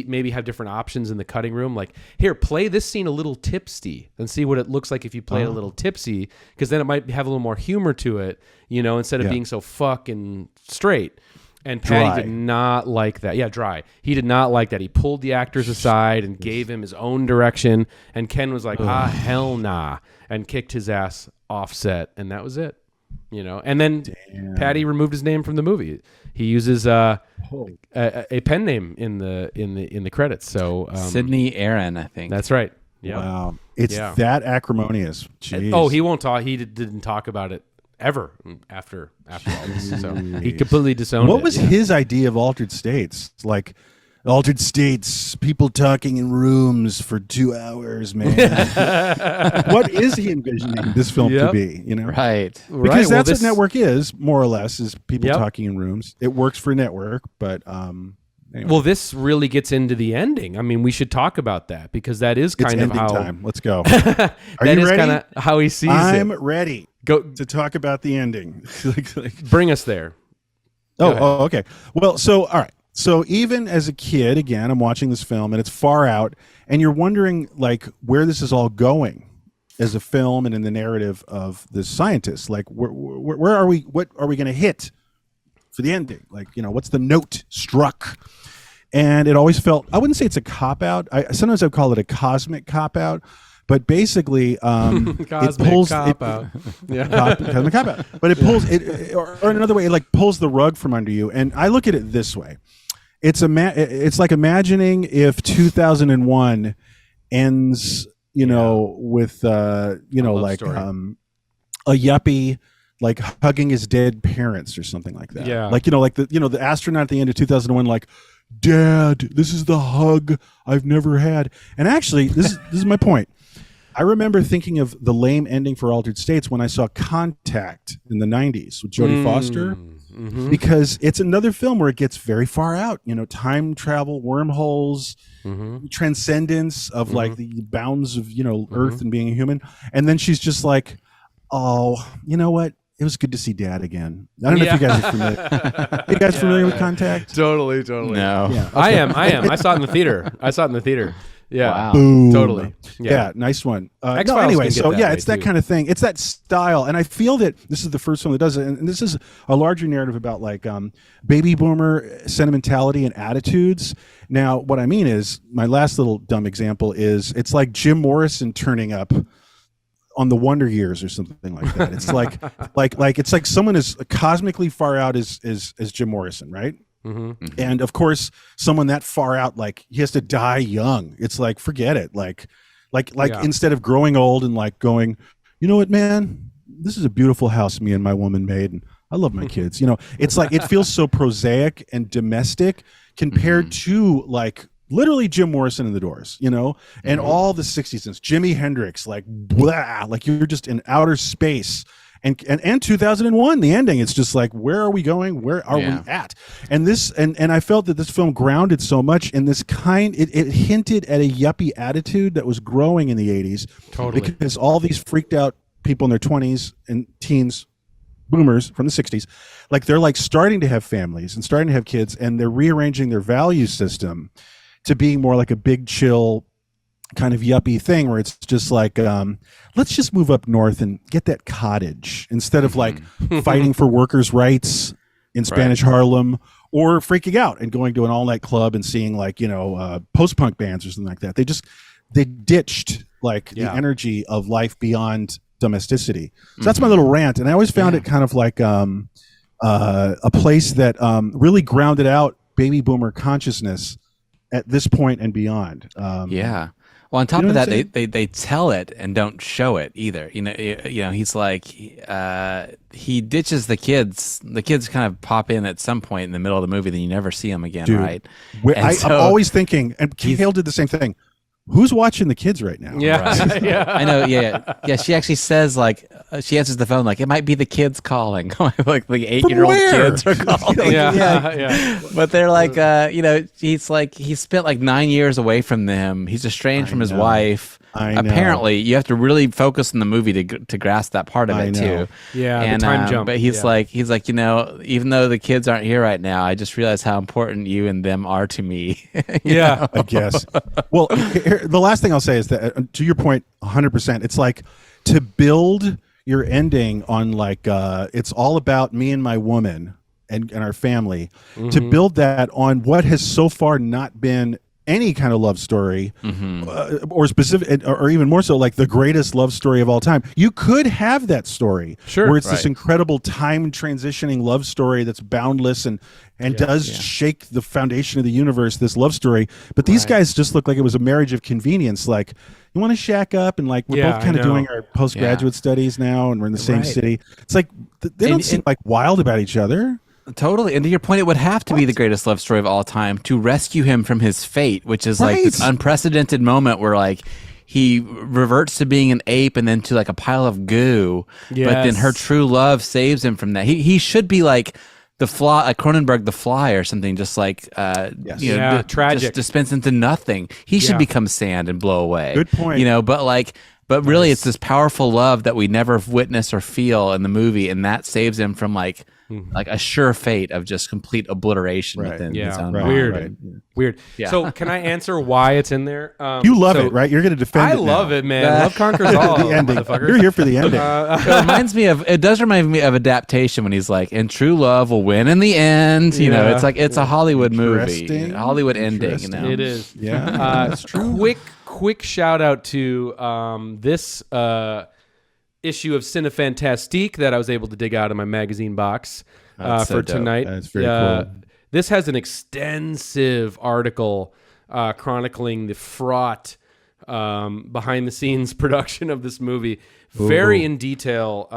maybe have different options in the cutting room. Like, here, play this scene a little tipsy and see what it looks like if you play it a little tipsy, because then it might have a little more humor to it, you know, instead of being so fucking straight. And Patty did not like that. Yeah, dry. He did not like that. He pulled the actors aside and gave him his own direction. And Ken was like, hell nah, and kicked his ass off set. And that was it. You know, and then Patty removed his name from the movie. He uses a pen name in the credits. So Sidney Aaron, I think. That's right. Yeah. Wow, it's that acrimonious. Jeez. Oh, he won't talk. He didn't talk about it ever after all this. So he completely disowned it. What was his idea of altered states? Like, altered states, people talking in rooms for 2 hours, man. What is he envisioning this film to be? You know, right? Because that's what network is, more or less, is people talking in rooms. It works for network, but anyway. Well, this really gets into the ending. I mean, we should talk about that because that is kind of how. Time. Let's go. Are that you is ready? kind of how he sees I'm it. ready. Go to talk about the ending. Bring us there. Oh, okay. Well, so all right. So even as a kid, again, I'm watching this film and it's far out, and you're wondering like where this is all going as a film and in the narrative of the scientist. Like, where are we? What are we going to hit for the ending? Like, you know, what's the note struck? And it always felt, I wouldn't say it's a cop out. Sometimes I would call it a cosmic cop out. But basically, cosmic it pulls cop out. Yeah. Cosmic cop out. But it pulls it, or another way, it like pulls the rug from under you. And I look at it this way: it's like imagining if 2001 ends, you know, with you know, like a yuppie like hugging his dead parents or something like that. Yeah. Like, you know, like the astronaut at the end of 2001, like, Dad, this is the hug I've never had. And actually, this is my point. I remember thinking of the lame ending for Altered States when I saw Contact in the 90s with Jodie Foster, because it's another film where it gets very far out, time travel, wormholes, transcendence of like the bounds of, Earth and being a human. And then she's just like, oh, you know what? It was good to see Dad again. I don't know if you guys are familiar. You guys familiar with Contact? Totally. No. Yeah. I am. I saw it in the theater. Yeah. Wow. Boom. Totally. Yeah, nice one. X-Files Anyway, can get so that yeah, way, it's that too. kind of thing. It's that style, and I feel that this is the first film that does it. And this is a larger narrative about like baby boomer sentimentality and attitudes. Now, what I mean is, my last little dumb example is, it's like Jim Morrison turning up on the Wonder Years or something like that. It's like it's like someone as cosmically far out as Jim Morrison, right? And of course, someone that far out, like he has to die young. It's like, forget it. Like instead of growing old and like going, you know what, man, this is a beautiful house me and my woman made, and I love my kids. It's like, it feels so prosaic and domestic compared to like literally Jim Morrison and the Doors, and all the 60s and Jimi Hendrix, like blah, like you're just in outer space. And 2001, the ending, it's just like, where are we going? Where are we at? And this, and I felt that this film grounded so much in this it hinted at a yuppie attitude that was growing in the 80s. Totally. Because all these freaked out people in their 20s and teens, boomers from the 60s, like they're like starting to have families and starting to have kids, and they're rearranging their value system to being more like a big chill kind of yuppie thing, where it's just like, let's just move up north and get that cottage instead of like fighting for workers' rights in Spanish Harlem, or freaking out and going to an all-night club and seeing like, post-punk bands or something like that. They ditched like the energy of life beyond domesticity. So that's my little rant. And I always found it kind of like a place that really grounded out baby boomer consciousness at this point and beyond. Well, on top know of what that, I'm they tell it and don't show it either. He's like, he ditches the kids. The kids kind of pop in at some point in the middle of the movie, then you never see them again, Dude, right? I'm always thinking, and Hale did the same thing. Who's watching the kids right now? Yeah. Right. Yeah. I know. Yeah. She actually says, like, she answers the phone like, it might be the kids calling. Like the 8-year-old where? kids are calling. Yeah. But they're like, he's like, he spent like 9 years away from them. He's estranged from his wife. I know. Apparently, you have to really focus on the movie to grasp that part of it too. Yeah, and the time jump. But he's like, even though the kids aren't here right now, I just realized how important you and them are to me. Yeah. I guess. Well, the last thing I'll say is that, to your point, 100%, it's like to build your ending on like, it's all about me and my woman and our family, to build that on what has so far not been any kind of love story, or specific, or even more so, like the greatest love story of all time. You could have that story, where it's this incredible time transitioning love story that's boundless and does shake the foundation of the universe. This love story, but these guys just look like it was a marriage of convenience. Like, you want to shack up, and like we're both kind of doing our postgraduate studies now, and we're in the same city. It's like they don't seem like wild about each other. Totally. And to your point, it would have to be the greatest love story of all time to rescue him from his fate, which is like this unprecedented moment where like he reverts to being an ape and then to like a pile of goo. Yes. But then her true love saves him from that. He should be like the Fly, like Cronenberg, The Fly or something, just like, tragic. Just dispense into nothing. He should become sand and blow away. Good point. But really it's this powerful love that we never witness or feel in the movie. And that saves him from like a sure fate of just complete obliteration within his own mind. Weird. Yeah. So can I answer why it's in there? You love it, right? You're going to defend it. I love it, man. Love conquers all. The ending. You're here for the ending. It does remind me of Adaptation when he's like, and true love will win in the end. You know, it's like, it's a Hollywood movie, Hollywood ending. You know? It is. Yeah. It's true. Quick shout out to this issue of Cinefantastique that I was able to dig out of my magazine box for tonight. That's very cool. This has an extensive article chronicling the fraught behind the scenes production of this movie. Very in detail,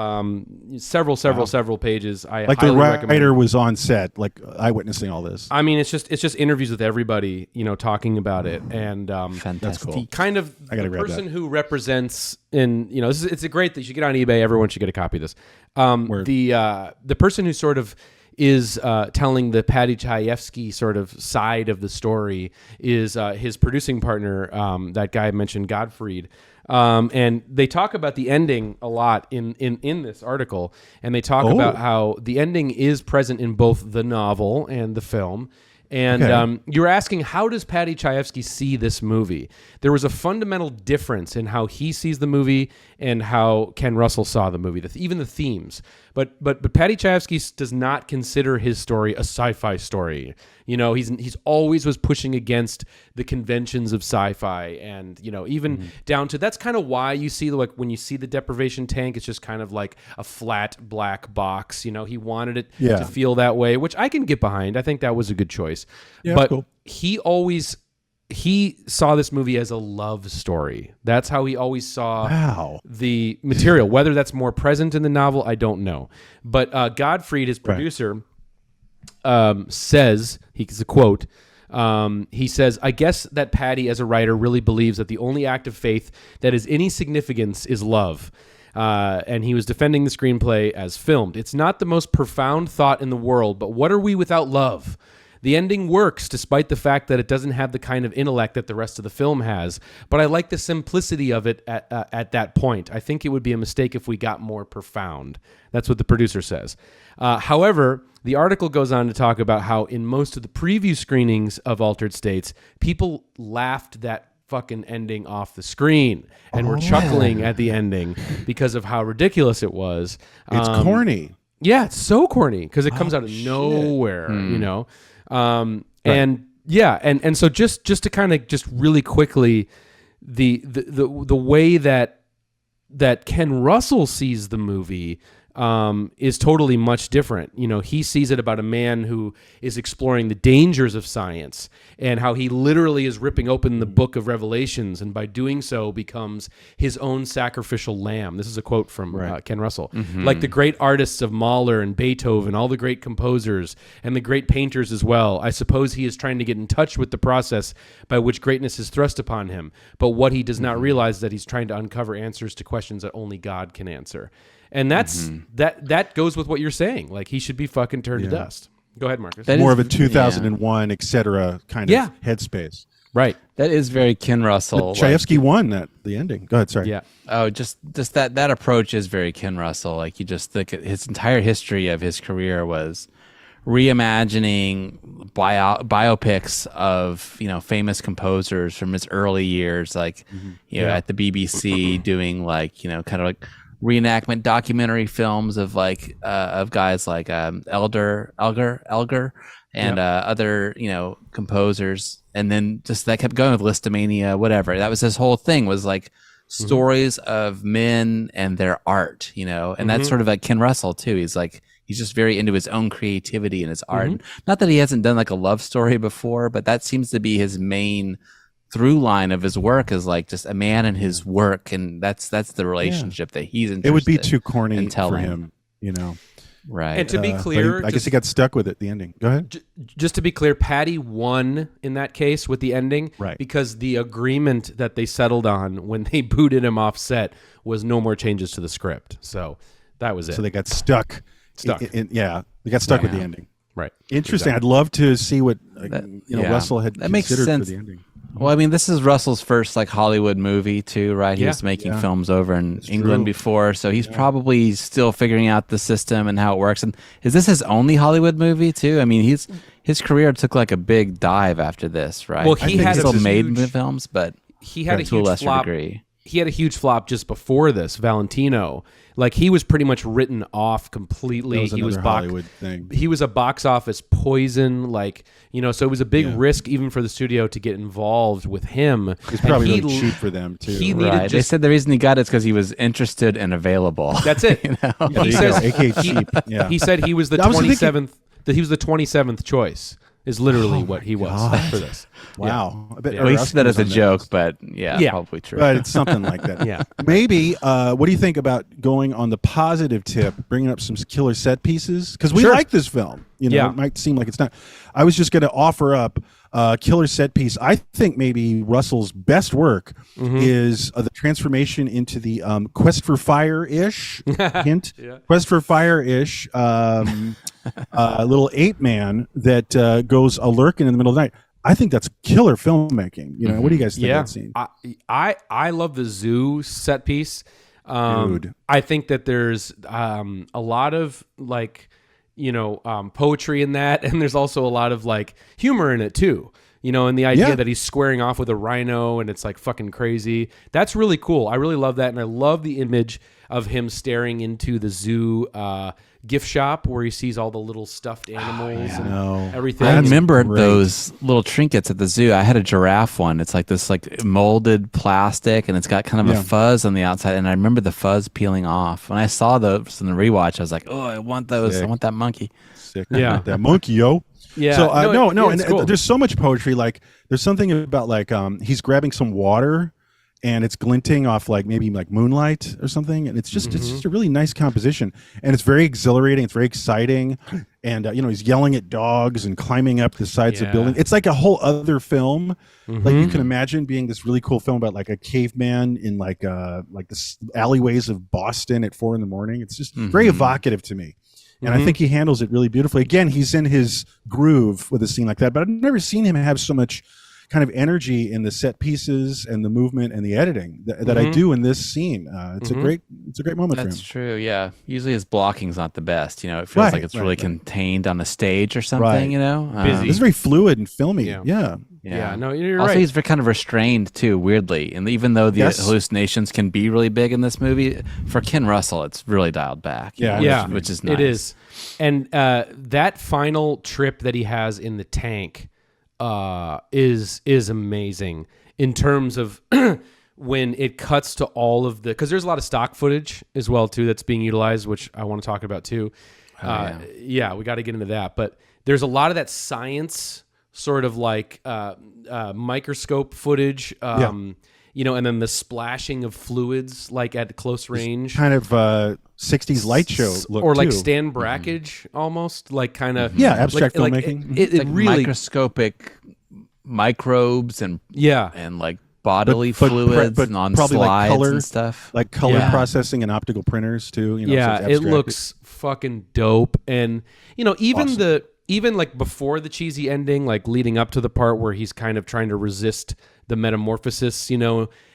several pages. I Like the highly writer recommend. was on set, like eyewitnessing all this. I mean, it's just interviews with everybody, talking about it, and Fantastic. cool. kind of I gotta the grab person that. who represents it's a great that you should get on eBay. Everyone should get a copy of this. Word. The person who sort of is telling the Paddy Chayefsky sort of side of the story is his producing partner, that guy I mentioned, Gottfried. And they talk about the ending a lot in this article, and they talk about how the ending is present in both the novel and the film. And Okay. you're asking, how does Paddy Chayefsky see this movie? There was a fundamental difference in how he sees the movie and how Ken Russell saw the movie, even the themes. But Paddy Chayefsky does not consider his story a sci-fi story. He's always was pushing against the conventions of sci-fi, and even down to that's kind of why you see like when you see the deprivation tank, it's just kind of like a flat black box. He wanted it to feel that way, which I can get behind. I think that was a good choice. Yeah, but cool. he saw this movie as a love story. That's how he always saw Wow. the material. Whether that's more present in the novel, I don't know. But Gottfried, his producer, says, he's a quote, he says, "I guess that Paddy as a writer really believes that the only act of faith that has any significance is love." And he was defending the screenplay as filmed. "It's not the most profound thought in the world, but what are we without love? The ending works despite the fact that it doesn't have the kind of intellect that the rest of the film has, but I like the simplicity of it at that point. I think it would be a mistake if we got more profound." That's what the producer says. However, the article goes on to talk about how in most of the preview screenings of Altered States, people laughed that fucking ending off the screen and were chuckling at the ending because of how ridiculous it was. It's corny. Yeah, it's so corny because it comes out of nowhere, And yeah, and so just to kind of just really quickly, the way that Ken Russell sees the movie is totally much different. He sees it about a man who is exploring the dangers of science and how he literally is ripping open the book of Revelations, and by doing so becomes his own sacrificial lamb. This is a quote from Ken Russell. Like the great artists of Mahler and Beethoven, all the great composers and the great painters as well, I suppose he is trying to get in touch with the process by which greatness is thrust upon him. But what he does not realize is that he's trying to uncover answers to questions that only God can answer. And that's that goes with what you're saying. Like, he should be fucking turned to dust. Go ahead, Marcus. More of a 2001, et cetera, kind of headspace. Right. That is very Ken Russell. Chayefsky won the ending. Go ahead, sorry. Yeah. Oh, just that approach is very Ken Russell. Like, you just think his entire history of his career was reimagining biopics of famous composers from his early years, like at the BBC, doing like kind of like reenactment documentary films of like of guys like Elgar and other composers, and then just that kept going with Listomania, whatever. That was his whole thing, was like stories of men and their art, and that's sort of like Ken Russell too. He's just very into his own creativity and his art. Not that he hasn't done like a love story before, but that seems to be his main through line of his work, is like just a man and his work, and that's the relationship that he's interested. It would be too corny in for telling. him, Right. And to be But clear, I guess he got stuck with it. The ending. Go ahead. just to be clear, Paddy won in that case with the ending, Right. because the agreement that they settled on when they booted him off set was no more changes to the script. So that was it. So they got stuck. They got stuck with the ending. Right. Interesting. I'd love to see what yeah. Russell had That makes considered sense. for the ending. Well, I mean, this is Russell's first like Hollywood movie too, right? He was making films over in England before, so he's probably still figuring out the system and how it works. And is this his only Hollywood movie too? I mean, his career took like a big dive after this, right? Well, he had still a made huge- films, but He had a to a huge lesser flop. degree. He had a huge flop just before this, Valentino. Like, he was pretty much written off completely. That was He was another Hollywood thing. He was a box office poison, so it was a big risk even for the studio to get involved with him. It's probably And really cheap for them too. He needed Right. They said the reason he got it is because he was interested and available. That's it. There He you says go. AKA cheap. Yeah. he said he was the I was thinking- 27th. That he was the 27th choice. is literally what he was for this. Wow. I bet Yeah. Well, he Oscar said that was as a on that joke, list. but Yeah. probably true. But it's something like that. Yeah. Maybe. What do you think about going on the positive tip, bringing up some killer set pieces? Because we Sure. like this film. Yeah. It might seem like it's not. I was just going to offer up a killer set piece. I think maybe Russell's best work is the transformation into the Quest for Fire-ish hint. Quest for Fire-ish little ape man that goes a lurking in the middle of the night. I think that's killer filmmaking. What do you guys think of that scene? I love the zoo set piece. Dude. I think that there's a lot of poetry in that, and there's also a lot of humor in it too. And the idea that he's squaring off with a rhino and it's fucking crazy. That's really cool. I really love that, and I love the image of him staring into the zoo gift shop where he sees all the little stuffed animals and everything. I remember great. those little trinkets at the zoo. I had a giraffe one. It's like this molded plastic, and it's got kind of a fuzz on the outside. And I remember the fuzz peeling off. When I saw those in the rewatch, I was like, "Oh, I want those. Sick. I want that monkey." Sick. Yeah. That monkey, yo. Yeah. So it's and cool. there's so much poetry. There's something about he's grabbing some water, and it's glinting off maybe moonlight or something, and it's just a really nice composition, and it's very exhilarating. It's very exciting, and he's yelling at dogs and climbing up the sides of buildings. It's like a whole other film. Like you can imagine being this really cool film about a caveman in the alleyways of Boston at 4 a.m. It's just very evocative to me. And I think he handles it really beautifully. Again, he's in his groove with a scene like that, but I've never seen him have so much kind of energy in the set pieces and the movement and the editing that I do in this scene. It's a great moment for him. That's true. Yeah. Usually his blocking's not the best. It feels like it's really contained on a stage or something. Busy. It's very fluid and filmy. Yeah. Yeah. No, you're also, right. he's very kind of restrained too, weirdly. And even though the hallucinations can be really big in this movie, for Ken Russell, it's really dialed back. Which is nice. It is. And that final trip that he has in the tank is amazing in terms of when it cuts to all of because there's a lot of stock footage as well too that's being utilized, which I want to talk about too. We got to get into that, but there's a lot of that science sort of microscope footage, and then the splashing of fluids at close range, Kind of 60s light show look or too. Stan Brakhage almost abstract filmmaking. It really microscopic microbes and But bodily fluids but and on probably slides color and stuff. Color processing and optical printers too. So it's it abstract. looks fucking dope. And even before the cheesy ending, leading up to the part where he's kind of trying to resist the metamorphosis,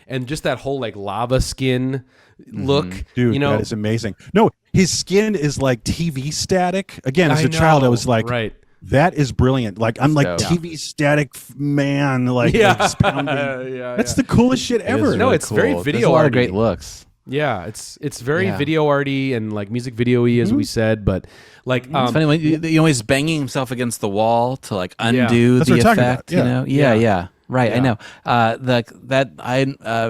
and just that whole lava skin look, Dude, that is amazing. No, his skin is like TV static. Again, as a child, I was like, right. That is brilliant. I'm like dope. TV static man. Just pounding. That's the coolest shit ever. No, it's very video There's a lot of arty. great looks. Yeah, it's very video arty and music video-y as we said, but It's funny when he's banging himself against the wall to undo That's the what we're talking effect. about. Yeah. Right, I know.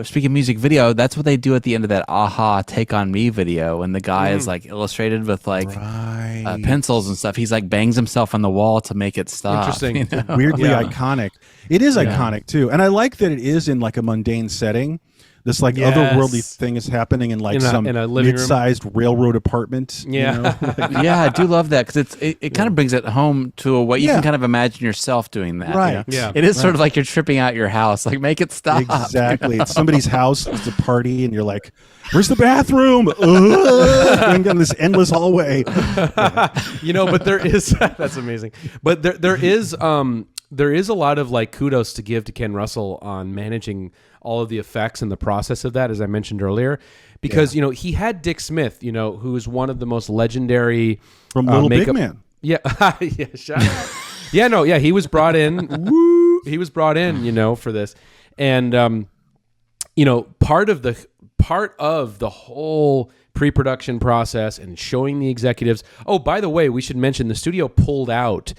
Speaking of music video, that's what they do at the end of that Aha Take on Me video, when the guy is illustrated with pencils and stuff. He's bangs himself on the wall to make it stop. Interesting. Weirdly iconic. It is iconic too, and I like that it is in a mundane setting. This otherworldly thing is happening in some in a living room. mid-sized railroad apartment. Yeah. Yeah, I do love that because it kind of brings it home to a way you can kind of imagine yourself doing that. Right. Yeah. It is sort of like you're tripping out your house. Make it stop. Exactly. It's somebody's house. It's a party, and you're like, "Where's the bathroom?" Going down this endless hallway. But there is that's amazing. But there is a lot of kudos to give to Ken Russell on managing all of the effects and the process of that, as I mentioned earlier, because he had Dick Smith, who is one of the most legendary From Little makeup. Big Man. Yeah, shout out. He was brought in. He was brought in, for this, and part of the whole pre-production process and showing the executives. Oh, by the way, we should mention the studio pulled out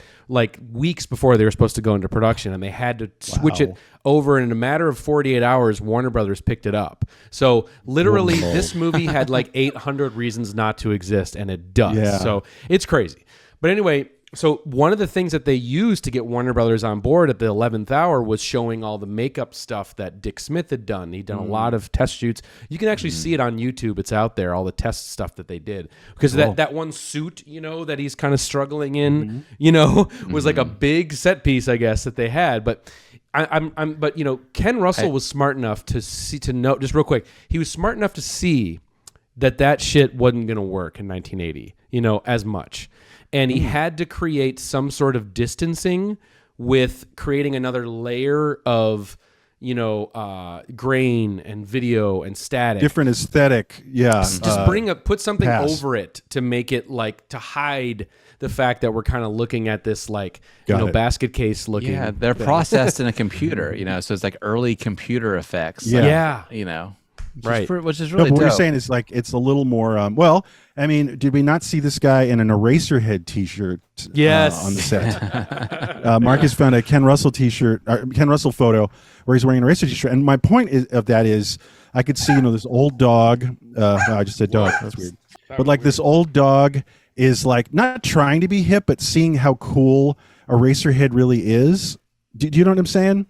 weeks before they were supposed to go into production, and they had to switch it over. And in a matter of 48 hours, Warner Brothers picked it up. So literally, this movie had 800 reasons not to exist, and it does. Yeah. So it's crazy. But anyway, So one of the things that they used to get Warner Brothers on board at the 11th hour was showing all the makeup stuff that Dick Smith had done. He'd done a lot of test shoots. You can actually see it on YouTube. It's out there, all the test stuff that they did. Because that one suit, that he's kind of struggling in, was like a big set piece, I guess, that they had. But Ken Russell was smart enough to know, just real quick, he was smart enough to see that shit wasn't going to work in 1980, as much. And he had to create some sort of distancing with creating another layer of, grain and video and static. Different aesthetic. Yeah. Just put something pass. over it to make it to hide the fact that we're kind of looking at this Got it. basket case looking. Yeah, they're processed in a computer, so it's like early computer effects. Yeah. Right. Which is No, really but what you're dope. saying is it's a little more. Did we not see this guy in an Eraserhead T-shirt? Yes. On the set. Marcus found a Ken Russell T-shirt, Ken Russell photo where he's wearing an Eraser T-shirt, and my point of that is I could see this old dog. I just said dog. That's weird. But this old dog is not trying to be hip, but seeing how cool Eraserhead really is. Do you know what I'm saying?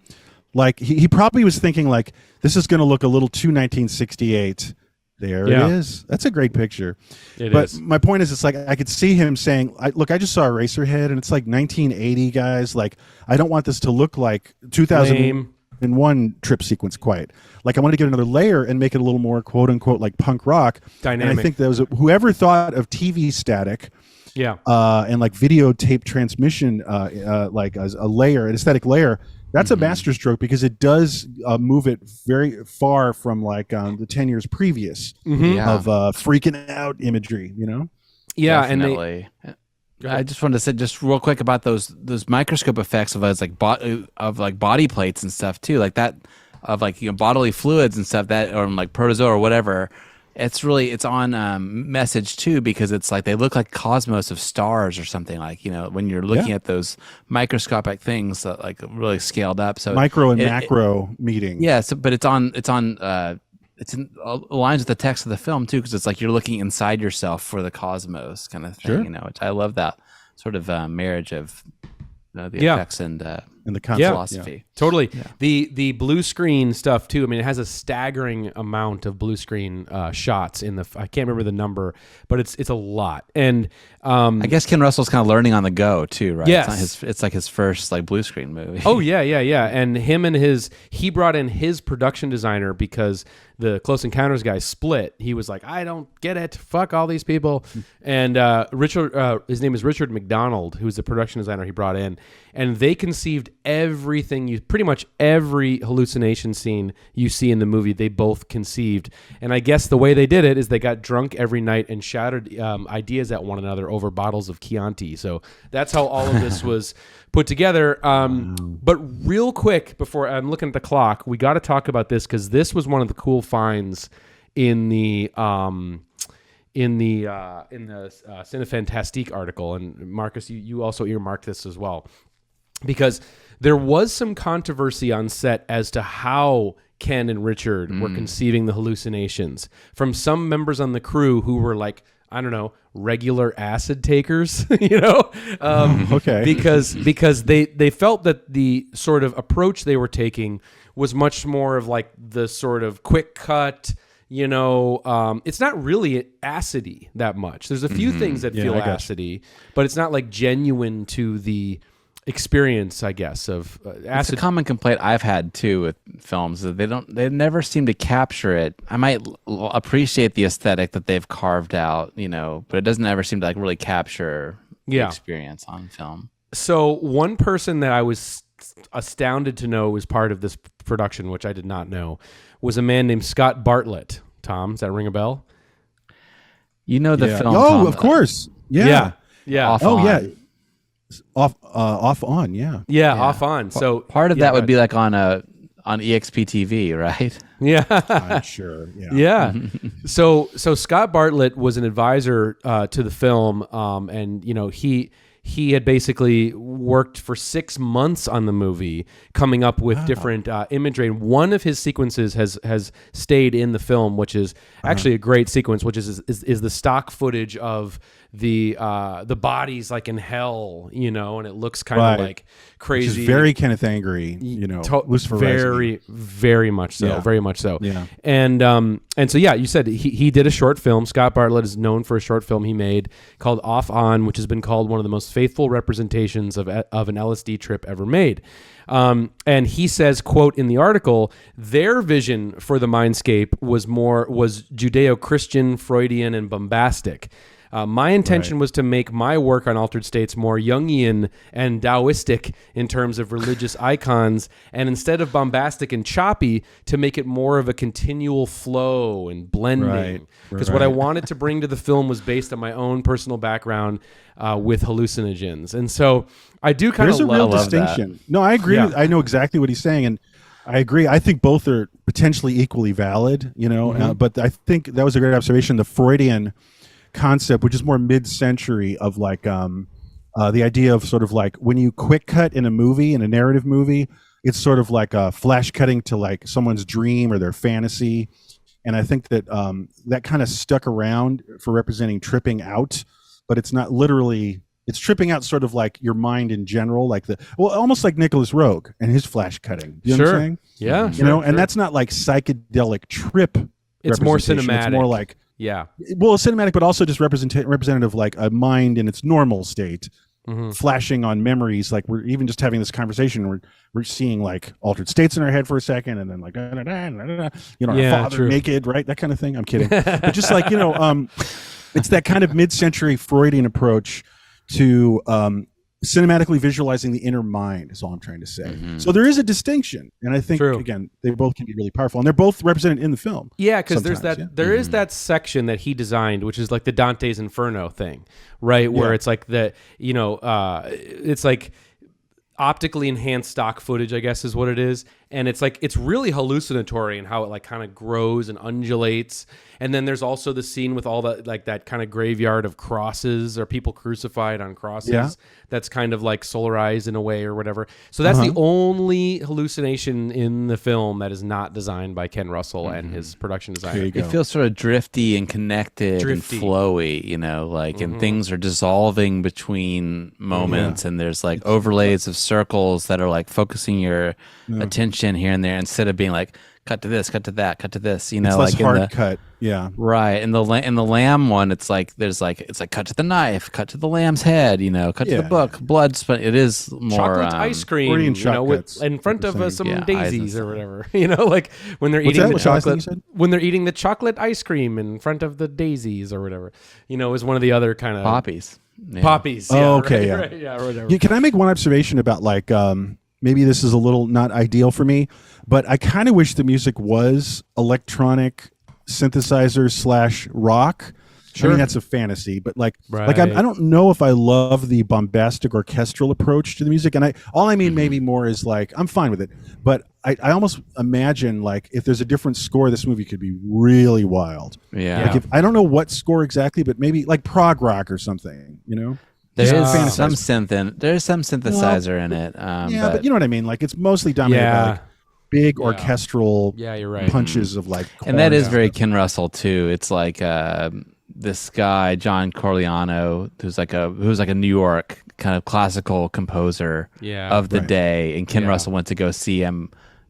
He probably was thinking this is going to look a little too 1968. There it is. That's a great picture. But my point is, I could see him saying, "Look, I just saw Eraserhead, and it's 1980, guys. I don't want this to look like 2001 trip sequence quite. I want to get another layer and make it a little more quote unquote punk rock Dynamic. And I think that was whoever thought of TV static." Yeah. And videotape transmission, as a layer, an aesthetic layer. That's a masterstroke because it does move it very far from the 10 years previous of freaking out imagery. Yeah, Definitely. I just wanted to say just real quick about those microscope effects of body plates and stuff too, of bodily fluids and stuff that, or protozoa or whatever. It's on message too, because it's they look like cosmos of stars or something, when you're looking at those microscopic things that really scaled up. So micro and macro meeting. Yeah. So, but it's in aligns with the text of the film too, because it's you're looking inside yourself for the cosmos kind of thing. Sure. Which I love that sort of marriage of the effects and the concept. philosophy. Yeah, totally. Yeah. The blue screen stuff too. I mean, it has a staggering amount of blue screen shots in the. I can't remember the number, but it's a lot. And I guess Ken Russell's kind of learning on the go too, right? Yes. It's his first blue screen movie. Oh yeah. And he brought in his production designer because the Close Encounters guy split. He was like, I don't get it. Fuck all these people. And Richard, his name is Richard McDonald, who's the production designer he brought in, and they conceived everything. Pretty much every hallucination scene you see in the movie, they both conceived. And I guess the way they did it is they got drunk every night and shouted ideas at one another over bottles of Chianti. So that's how all of this was put together. But real quick, before I'm looking at the clock, we got to talk about this because this was one of the cool finds in the Cinefantastique article. And Marcus, you also earmarked this as well, because there was some controversy on set as to how Ken and Richard were conceiving the hallucinations from some members on the crew who were I don't know, regular acid takers, Okay. because they felt that the sort of approach they were taking was much more of the sort of quick cut, it's not really acidy that much. There's a few things that feel acidy, but it's not genuine to the experience, I guess, of acid. It's a common complaint I've had too with films that they never seem to capture it. I might appreciate the aesthetic that they've carved out, but it doesn't ever seem to really capture the experience on film. So one person that I was astounded to know was part of this production, which I did not know, was a man named Scott Bartlett. Tom, does that ring a bell? The film. Oh, Tom, of course. Yeah. Off Oh, on. yeah. Off on. Yeah. Off on. So part of that would be on EXP TV, right? Yeah. I'm sure. Yeah. Yeah. So Scott Bartlett was an advisor to the film, and he he had basically worked for 6 months on the movie, coming up with different imagery. And one of his sequences has stayed in the film, which is actually a great sequence, which is the stock footage of the bodies like in hell, and it looks kind of like crazy. Which is very Kenneth Angry, Lucifer very, very much so, very much so. Yeah. And so you said he did a short film. Scott Bartlett is known for a short film he made called Off On, which has been called one of the most faithful representations of an LSD trip ever made. And he says, quote, in the article, their vision for the mindscape was Judeo-Christian, Freudian, and bombastic. My intention was to make my work on altered states more Jungian and Taoistic in terms of religious icons, and instead of bombastic and choppy, to make it more of a continual flow and blending. Because what I wanted to bring to the film was based on my own personal background with hallucinogens. And so I do kind of love that. There's a real distinction. No, I agree. I know exactly what he's saying, and I agree. I think both are potentially equally valid, but I think that was a great observation. The Freudian concept, which is more mid-century, of like the idea of sort of like when you quick cut in a narrative movie, it's sort of like a flash cutting to like someone's dream or their fantasy. And I think that that kind of stuck around for representing tripping out, but it's not literally, it's tripping out sort of like your mind in general, like almost like Nicholas Roeg and his flash cutting. You know what I'm saying? Yeah. And that's not like psychedelic trip. It's more cinematic. It's more like, well, cinematic, but also just representative, like a mind in its normal state, flashing on memories. Like we're even just having this conversation, we're seeing like altered states in our head for a second, and then like our father naked, right? That kind of thing. I'm kidding, but just like it's that kind of mid-century Freudian approach to cinematically visualizing the inner mind is all I'm trying to say. So there is a distinction, and I think again they both can be really powerful, and they're both represented in the film. Yeah, because there is that section that he designed, which is like the Dante's Inferno thing, right? Where it's like it's like optically enhanced stock footage, I guess is what it is, and it's like it's really hallucinatory in how it like kind of grows and undulates. And then there's also the scene with all that, like that kind of graveyard of crosses or people crucified on crosses. Yeah. That's kind of like solarized in a way or whatever. So that's the only hallucination in the film that is not designed by Ken Russell and his production designer. It feels sort of drifty and connected and flowy, and things are dissolving between moments, and there's like overlays of circles that are like focusing your attention here and there instead of being like cut to this, cut to that, cut to this. It's less hard cut. Yeah. Right. And the lamb one, it's like it's like cut to the knife, cut to the lamb's head, cut to the book, blood. It is more chocolate ice cream, in front of some daisies or whatever. Like when they're eating the chocolate, when they're eating the chocolate ice cream in front of the daisies or whatever. Is one of the other kind of poppies. Yeah. Poppies. Yeah, okay. Right, yeah, whatever. Yeah, can I make one observation about like maybe this is a little not ideal for me, but I kind of wish the music was electronic synthesizer / rock. Sure. I mean, that's a fantasy, but like I don't know if I love the bombastic orchestral approach to the music. And all I mean maybe more is like, I'm fine with it, but I almost imagine like if there's a different score, this movie could be really wild. Yeah. Like I don't know what score exactly, but maybe like prog rock or something, There's some synthesizer in it. But you know what I mean? Like it's mostly dominated by like big orchestral you're right. punches of like and that is very Ken Russell too. It's like this guy John Corigliano who's like a New York kind of classical composer of the day, and Ken Russell went to go see him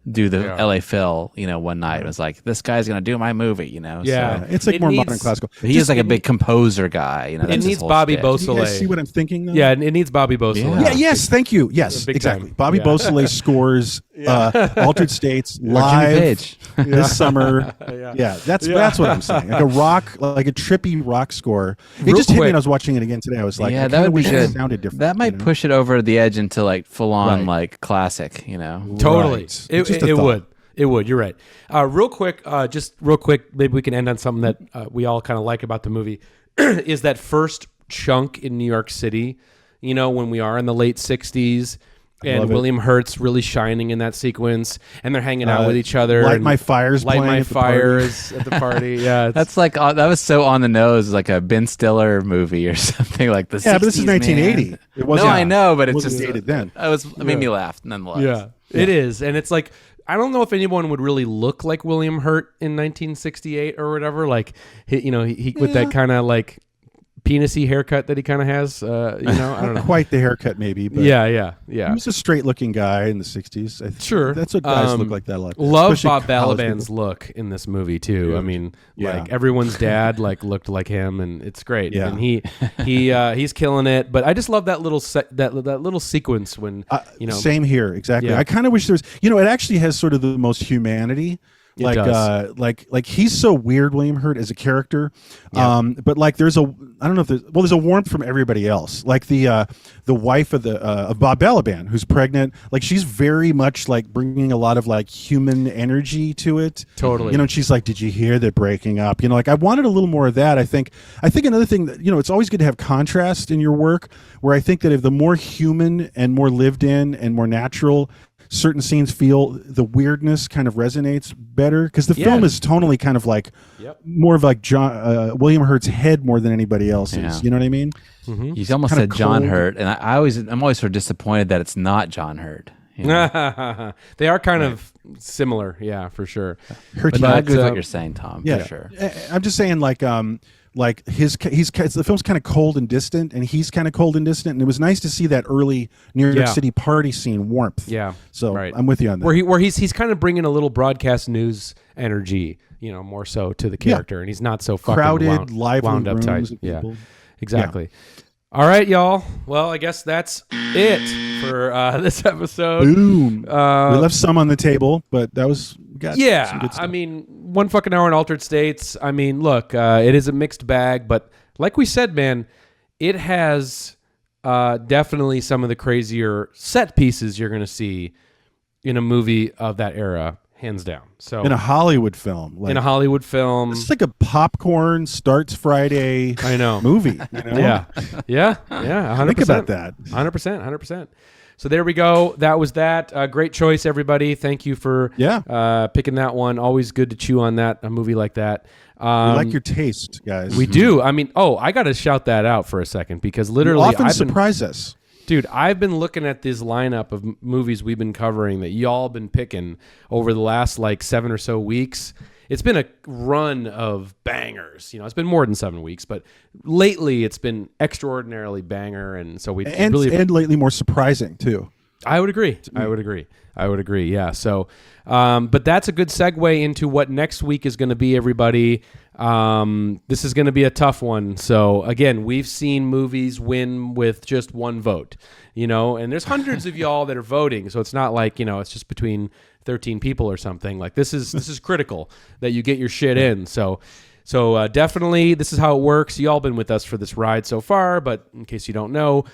do the LA Phil, one night. It was like, this guy's gonna do my movie, Yeah, so it's like more modern classical. He is like a big composer guy, It needs Bobby Beausoleil. Do you guys see what I'm thinking though? Yeah, it needs Bobby Beausoleil. Yeah, yes, thank you. Yes, exactly. Bobby Beausoleil scores Altered States live this summer. That's what I'm saying. Like a rock, like a trippy rock score. It just hit me when I was watching it again today. I was like, that would be good. It sounded different. That might push it over the edge into like full on like classic, Totally. Right. It would. It would. You're right. Real quick, maybe we can end on something that we all kind of like about the movie is that first chunk in New York City, when we are in the late 60s And Love it. William Hurt's really shining in that sequence, and they're hanging out with each other. Light and My Fire's Light playing My at the party. Fires at the party. Yeah, That's like that was so on the nose, like a Ben Stiller movie or something like the. Yeah, but this is 60s, 1980. man. It wasn't. No, I know, but it it's wasn't just dated then. It made me laugh nonetheless. yeah, it is, and it's like I don't know if anyone would really look like William Hurt in 1968 or whatever. Like he with that kind of like penisy haircut that he kind of has. I don't know. Quite the haircut, maybe. But Yeah. He was a straight-looking guy in the 60s. Sure. That's what guys look like that a lot. Love Especially Bob college Balaban's people. look in this movie too. Dude. I mean, Yeah. like everyone's dad like looked like him, and it's great. Yeah. And he's killing it. But I just love that little that little sequence when Same here, exactly. Yeah. I kind of wish there's, it actually has sort of the most humanity. It Like, does. like he's so weird, William Hurt, as a character. But like, there's there's a warmth from everybody else. Like the wife of Bob Balaban, who's pregnant. Like, she's very much like bringing a lot of like human energy to it. Totally. And she's like, "Did you hear they're breaking up?" Like, I wanted a little more of that. I think another thing that it's always good to have contrast in your work. Where I think that if the more human and more lived in and more natural certain scenes feel, the weirdness kind of resonates better, because the film is tonally kind of like more of like William Hurt's head more than anybody else's. Yeah. You know what I mean? You almost Kinda said John cold. Hurt, and I'm always sort of disappointed that it's not John Hurt. They are kind of similar, yeah, for sure. Hurt. But I But, agree with uh, what you're saying, Tom. Yeah, For sure. I'm just saying, like the film's kind of cold and distant, and he's kind of cold and distant, and it was nice to see that early New York Yeah. City party scene warmth. Yeah. So right. I'm with you on that. Where he's kind of bringing a little broadcast news energy, more so to the character, and he's not so fucking Crowded, lively wound up tight. rooms and Yeah, people. exactly. All right, y'all. Well, I guess that's it for this episode. Boom. We left some on the table, but we got some Yeah, good stuff. I mean, 1 fucking hour in altered states. I mean, look, it is a mixed bag, but like we said, man, it has definitely some of the crazier set pieces you're going to see in a movie of that era, hands down. So in a Hollywood film, in a Hollywood film, it's like a popcorn starts Friday. I know. Movie. Yeah, 100%. Think about that. 100%. So there we go. That was that. Great choice, everybody. Thank you for picking that one. Always good to chew on that, a movie like that. We like your taste, guys. We do. I mean, I got to shout that out for a second, because You literally often surprise us. Dude, I've been looking at this lineup of movies we've been covering that y'all been picking over the last like 7 or so weeks. It's been a run of bangers. It's been more than 7 weeks, but lately it's been extraordinarily banger, and so we And lately more surprising too. I would agree. Yeah. So, but that's a good segue into what next week is going to be, everybody. This is going to be a tough one. So again, we've seen movies win with just one vote, and there's hundreds of y'all that are voting. So it's not like, it's just between 13 people or something. Like this is critical that you get your shit in. So definitely, this is how it works. Y'all been with us for this ride so far, but in case you don't know,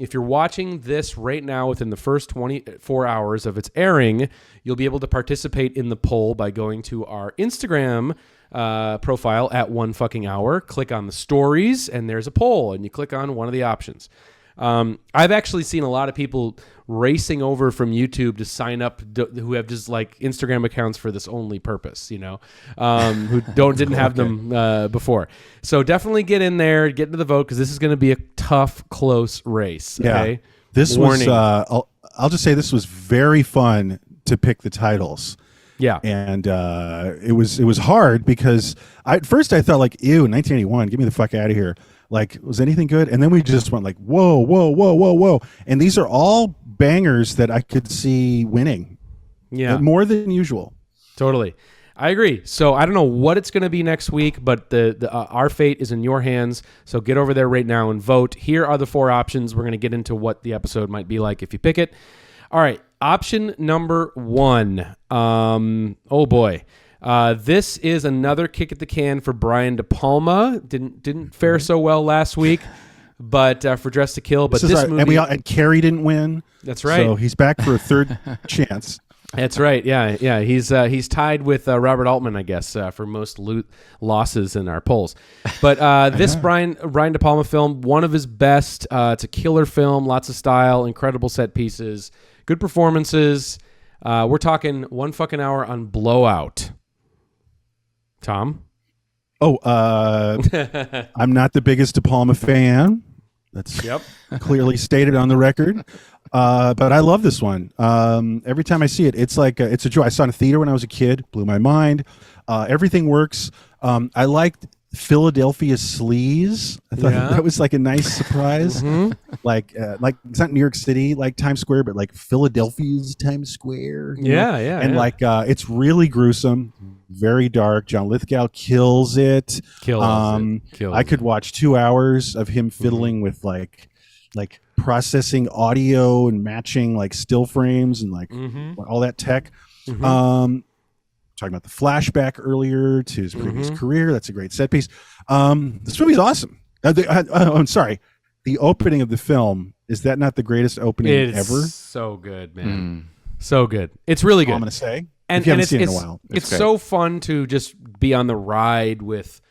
if you're watching this right now within the first 24 hours of its airing, you'll be able to participate in the poll by going to our Instagram profile at 1 fucking hour. Click on the stories, and there's a poll, and you click on one of the options. I've actually seen a lot of people racing over from YouTube to sign up who have just like Instagram accounts for this only purpose, who didn't have them before. So definitely get in there, get into the vote, because this is going to be a tough, close race. Okay? Yeah. This Warning. was, I'll just say this was very fun to pick the titles. Yeah. And it was hard because at first I thought like, ew, 1981, get me the fuck out of here. Like, was anything good? And then we just went like, whoa. And these are all bangers that I could see winning. Yeah. More than usual. Totally. I agree. So I don't know what it's going to be next week, but our fate is in your hands. So get over there right now and vote. Here are the 4 options. We're going to get into what the episode might be like if you pick it. All right. Option number 1. Oh boy. This is another kick at the can for Brian De Palma. Didn't fare so well last week, but for Dress to Kill. But this movie, and Carrie didn't win. That's right. So he's back for a third chance. That's right. Yeah. He's tied with Robert Altman, I guess, for most losses in our polls. But this Brian De Palma film, one of his best. It's a killer film, lots of style, incredible set pieces, good performances. We're talking 1 fucking hour on Blowout. Tom? Oh, I'm not the biggest De Palma fan. That's clearly stated on the record. But I love this one. Every time I see it, it's like it's a joy. I saw it in theater when I was a kid. Blew my mind. Everything works. I liked Philadelphia sleaze. I thought that was like a nice surprise. Like it's not New York City like Times Square, but like Philadelphia's Times Square. You know? And like it's really gruesome, very dark. John Lithgow kills it. I could watch 2 hours of him fiddling with like processing audio and matching like still frames and like all that tech. Talking about the flashback earlier to his previous career. That's a great set piece. This movie's awesome. I'm sorry. The opening of the film, is that not the greatest opening ever? So good, man. So good. It's really good. I'm going to say. And, if you haven't it's, seen it in a while. It's so fun to just be on the ride with,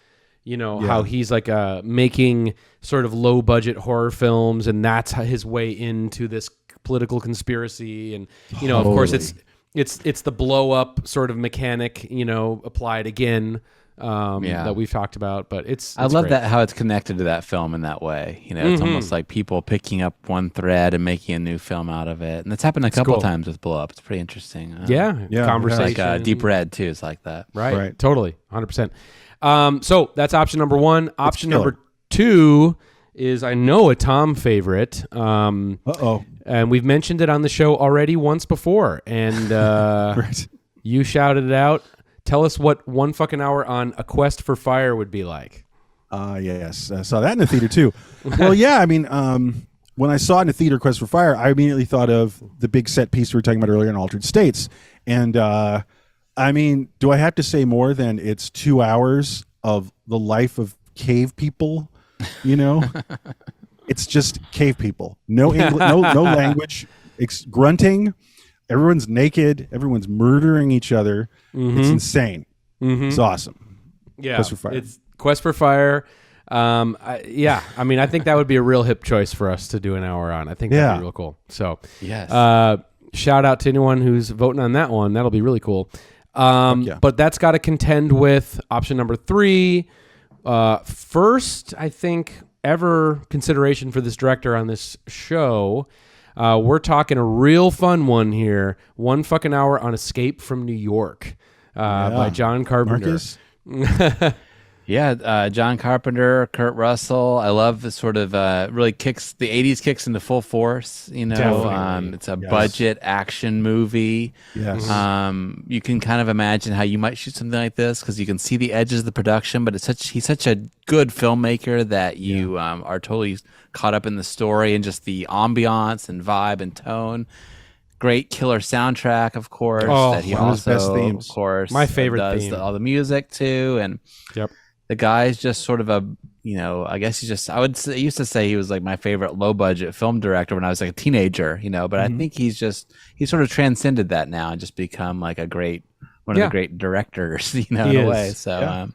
how he's like making sort of low budget horror films, and that's his way into this political conspiracy. And, of course it's the blow up sort of mechanic, applied again, that we've talked about, but I love great. that how it's connected to that film in that way. It's almost like people picking up one thread and making a new film out of it. And that's happened a couple times with Blow Up. It's pretty interesting. Conversation. Like Deep Red too is like that. Right. Totally. 100%. So that's option number one. Option number two is, I know, a Tom favorite. And we've mentioned it on the show already once before. And you shouted it out. Tell us what 1 fucking hour on A Quest for Fire would be like. Yes. I saw that in the theater too. Well, yeah, I mean, when I saw it in the theater, Quest for Fire, I immediately thought of the big set piece we were talking about earlier in Altered States. And I mean, do I have to say more than it's 2 hours of the life of cave people? It's just cave people. No language. Grunting. Everyone's naked. Everyone's murdering each other. It's insane. It's awesome. Yeah, Quest for Fire. It's Quest for Fire. I mean, I think that would be a real hip choice for us to do an hour on. I think that'd be real cool. So, yes. Shout out to anyone who's voting on that one. That'll be really cool. But that's got to contend with option number 3. First, I think, ever consideration for this director on this show. We're talking a real fun one here. 1 fucking hour on Escape from New York by John Carpenter. John Carpenter, Kurt Russell. I love the sort of really kicks the 80s kicks into full force. It's a budget action movie. Yes. You can kind of imagine how you might shoot something like this because you can see the edges of the production, but he's such a good filmmaker that you are totally caught up in the story and just the ambiance and vibe and tone. Great killer soundtrack, of course. That he one of his best themes. Of course, my favorite does theme. all the music too, and the guy's just sort of I guess he's just. I used to say he was like my favorite low budget film director when I was like a teenager, but I think he's sort of transcended that now and just become like one of the great directors, in a way. So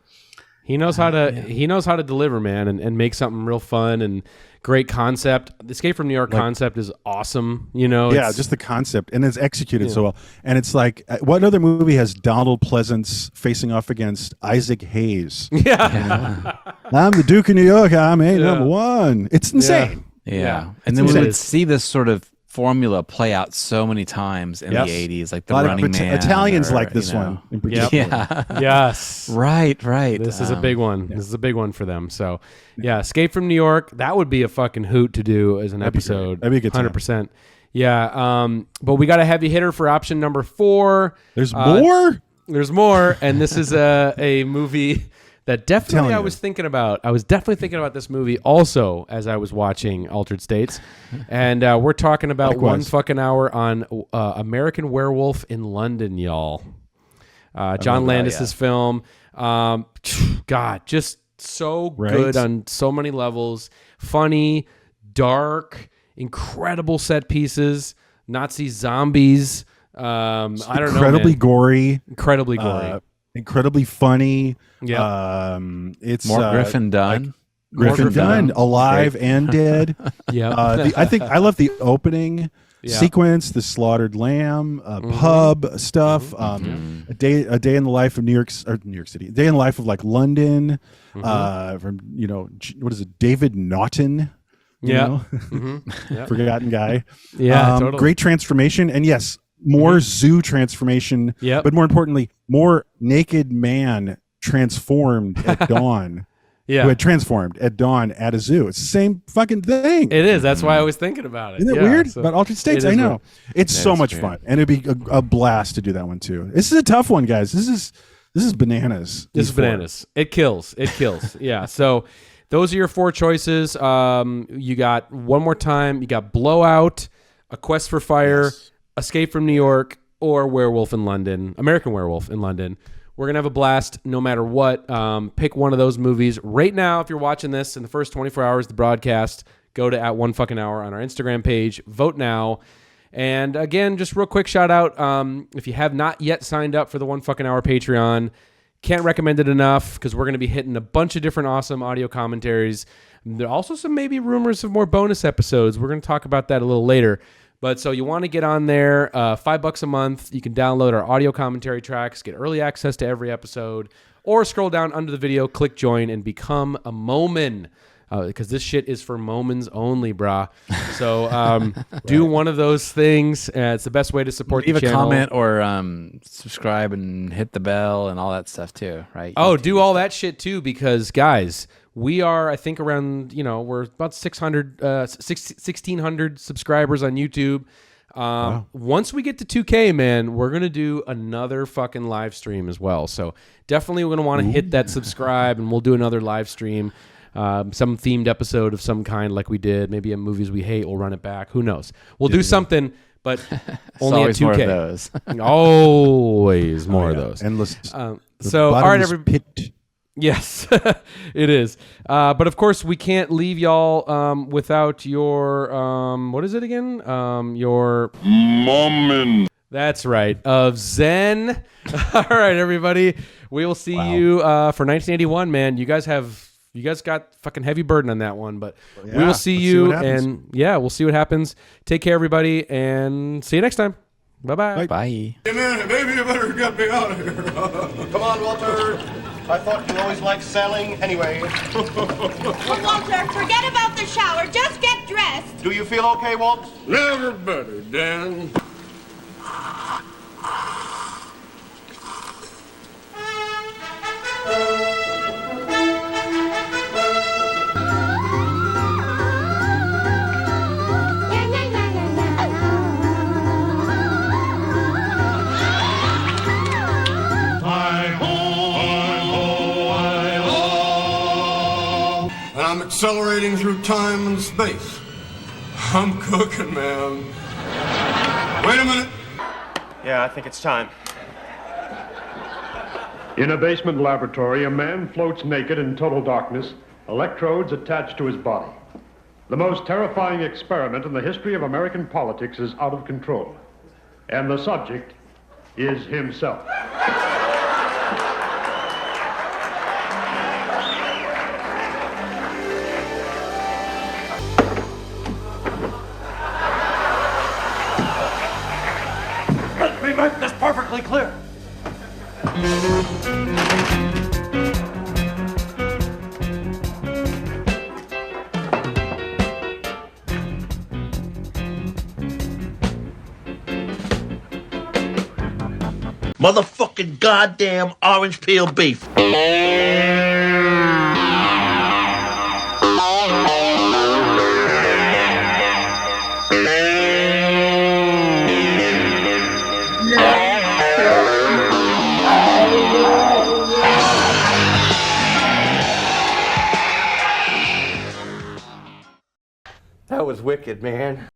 he knows how to deliver, man, and make something real fun and great concept. The Escape from New York concept is awesome. Just the concept, and it's executed so well. And it's like, what other movie has Donald Pleasance facing off against Isaac Hayes? I'm the Duke of New York. I'm number one. It's insane. Yeah. And then we would see this sort of formula play out so many times in the 80s, like the Running Man. Italians like this one in particular. Yes. Right. This is a big one. This is a big one for them. So, Escape from New York, that would be a fucking hoot to do as an episode. That'd be a good time. 100%. Yeah. But we got a heavy hitter for option number 4. There's more? There's more. And this is a movie that definitely I was definitely thinking about this movie also as I was watching Altered States. And we're talking about 1 fucking hour on American Werewolf in London, y'all. John Landis's film. God, just so good on so many levels. Funny, dark, incredible set pieces, Nazi zombies, I don't know. Incredibly gory. Incredibly gory. Incredibly funny. Yeah. It's More Griffin Dunn. Griffin Dunn, alive and dead. Yeah. I think I love the opening sequence, the slaughtered lamb, pub stuff. A day in the life of New York City. A day in the life of like London. From what is it? David Naughton. You know? Forgotten guy. Yeah, totally. Great transformation, and yes, more zoo transformation. Yep. But more importantly, more naked man transformed at dawn. Yeah. Who had transformed at dawn at a zoo. It's the same fucking thing. It is. That's why I was thinking about it. Isn't it weird? About alternate states, I know. Weird. It's so much fun, and it'd be a blast to do that one too. This is a tough one, guys. This is bananas. This is bananas. It kills. It kills. Yeah. So those are your 4 choices. You got One More Time. You got Blowout, A Quest for Fire, Escape from New York, or Werewolf in London. American Werewolf in London. We're going to have a blast no matter what. Pick one of those movies. Right now, if you're watching this in the first 24 hours of the broadcast, go to @1fucking-hour on our Instagram page. Vote now. And again, just real quick shout out. If you have not yet signed up for the 1 Fucking Hour Patreon, can't recommend it enough because we're going to be hitting a bunch of different awesome audio commentaries. There are also some maybe rumors of more bonus episodes. We're going to talk about that a little later. But so you want to get on there, $5 a month. You can download our audio commentary tracks, get early access to every episode, or scroll down under the video, click join, and become a Momen. Because this shit is for Moments only, brah. So do one of those things. It's the best way to support the channel. Leave a comment or subscribe and hit the bell and all that stuff too, right? Oh, do all that shit too, because guys, we are, I think, around, we're about 1,600 subscribers on YouTube. Wow. Once we get to 2K, man, we're going to do another fucking live stream as well. So definitely we're going to want to hit that subscribe, and we'll do another live stream. Some themed episode of some kind like we did. Maybe a movies we hate, we'll run it back. Who knows? We'll do something, but only at 2K. More of those. Always more of those. Endless. So, all right, everybody. Yes, it is. But of course, we can't leave y'all without your what is it again? Your Momen. That's right. Of Zen. All right, everybody. We will see you for 1981. Man, you guys got fucking heavy burden on that one, but we will see you, and we'll see what happens. Take care, everybody, and see you next time. Bye-bye. Bye. Hey man, maybe you better get me out of here. Come on, Walter. I thought you always liked selling anyway. Well, Walter, forget about the shower. Just get dressed. Do you feel okay, Walt? Never better, Dan. I'm accelerating through time and space. I'm cooking, man. Wait a minute. Yeah, I think it's time. In a basement laboratory, a man floats naked in total darkness, electrodes attached to his body. The most terrifying experiment in the history of American politics is out of control. And the subject is himself. Let me make this perfectly clear. Motherfucking goddamn orange peel beef. That was wicked, man.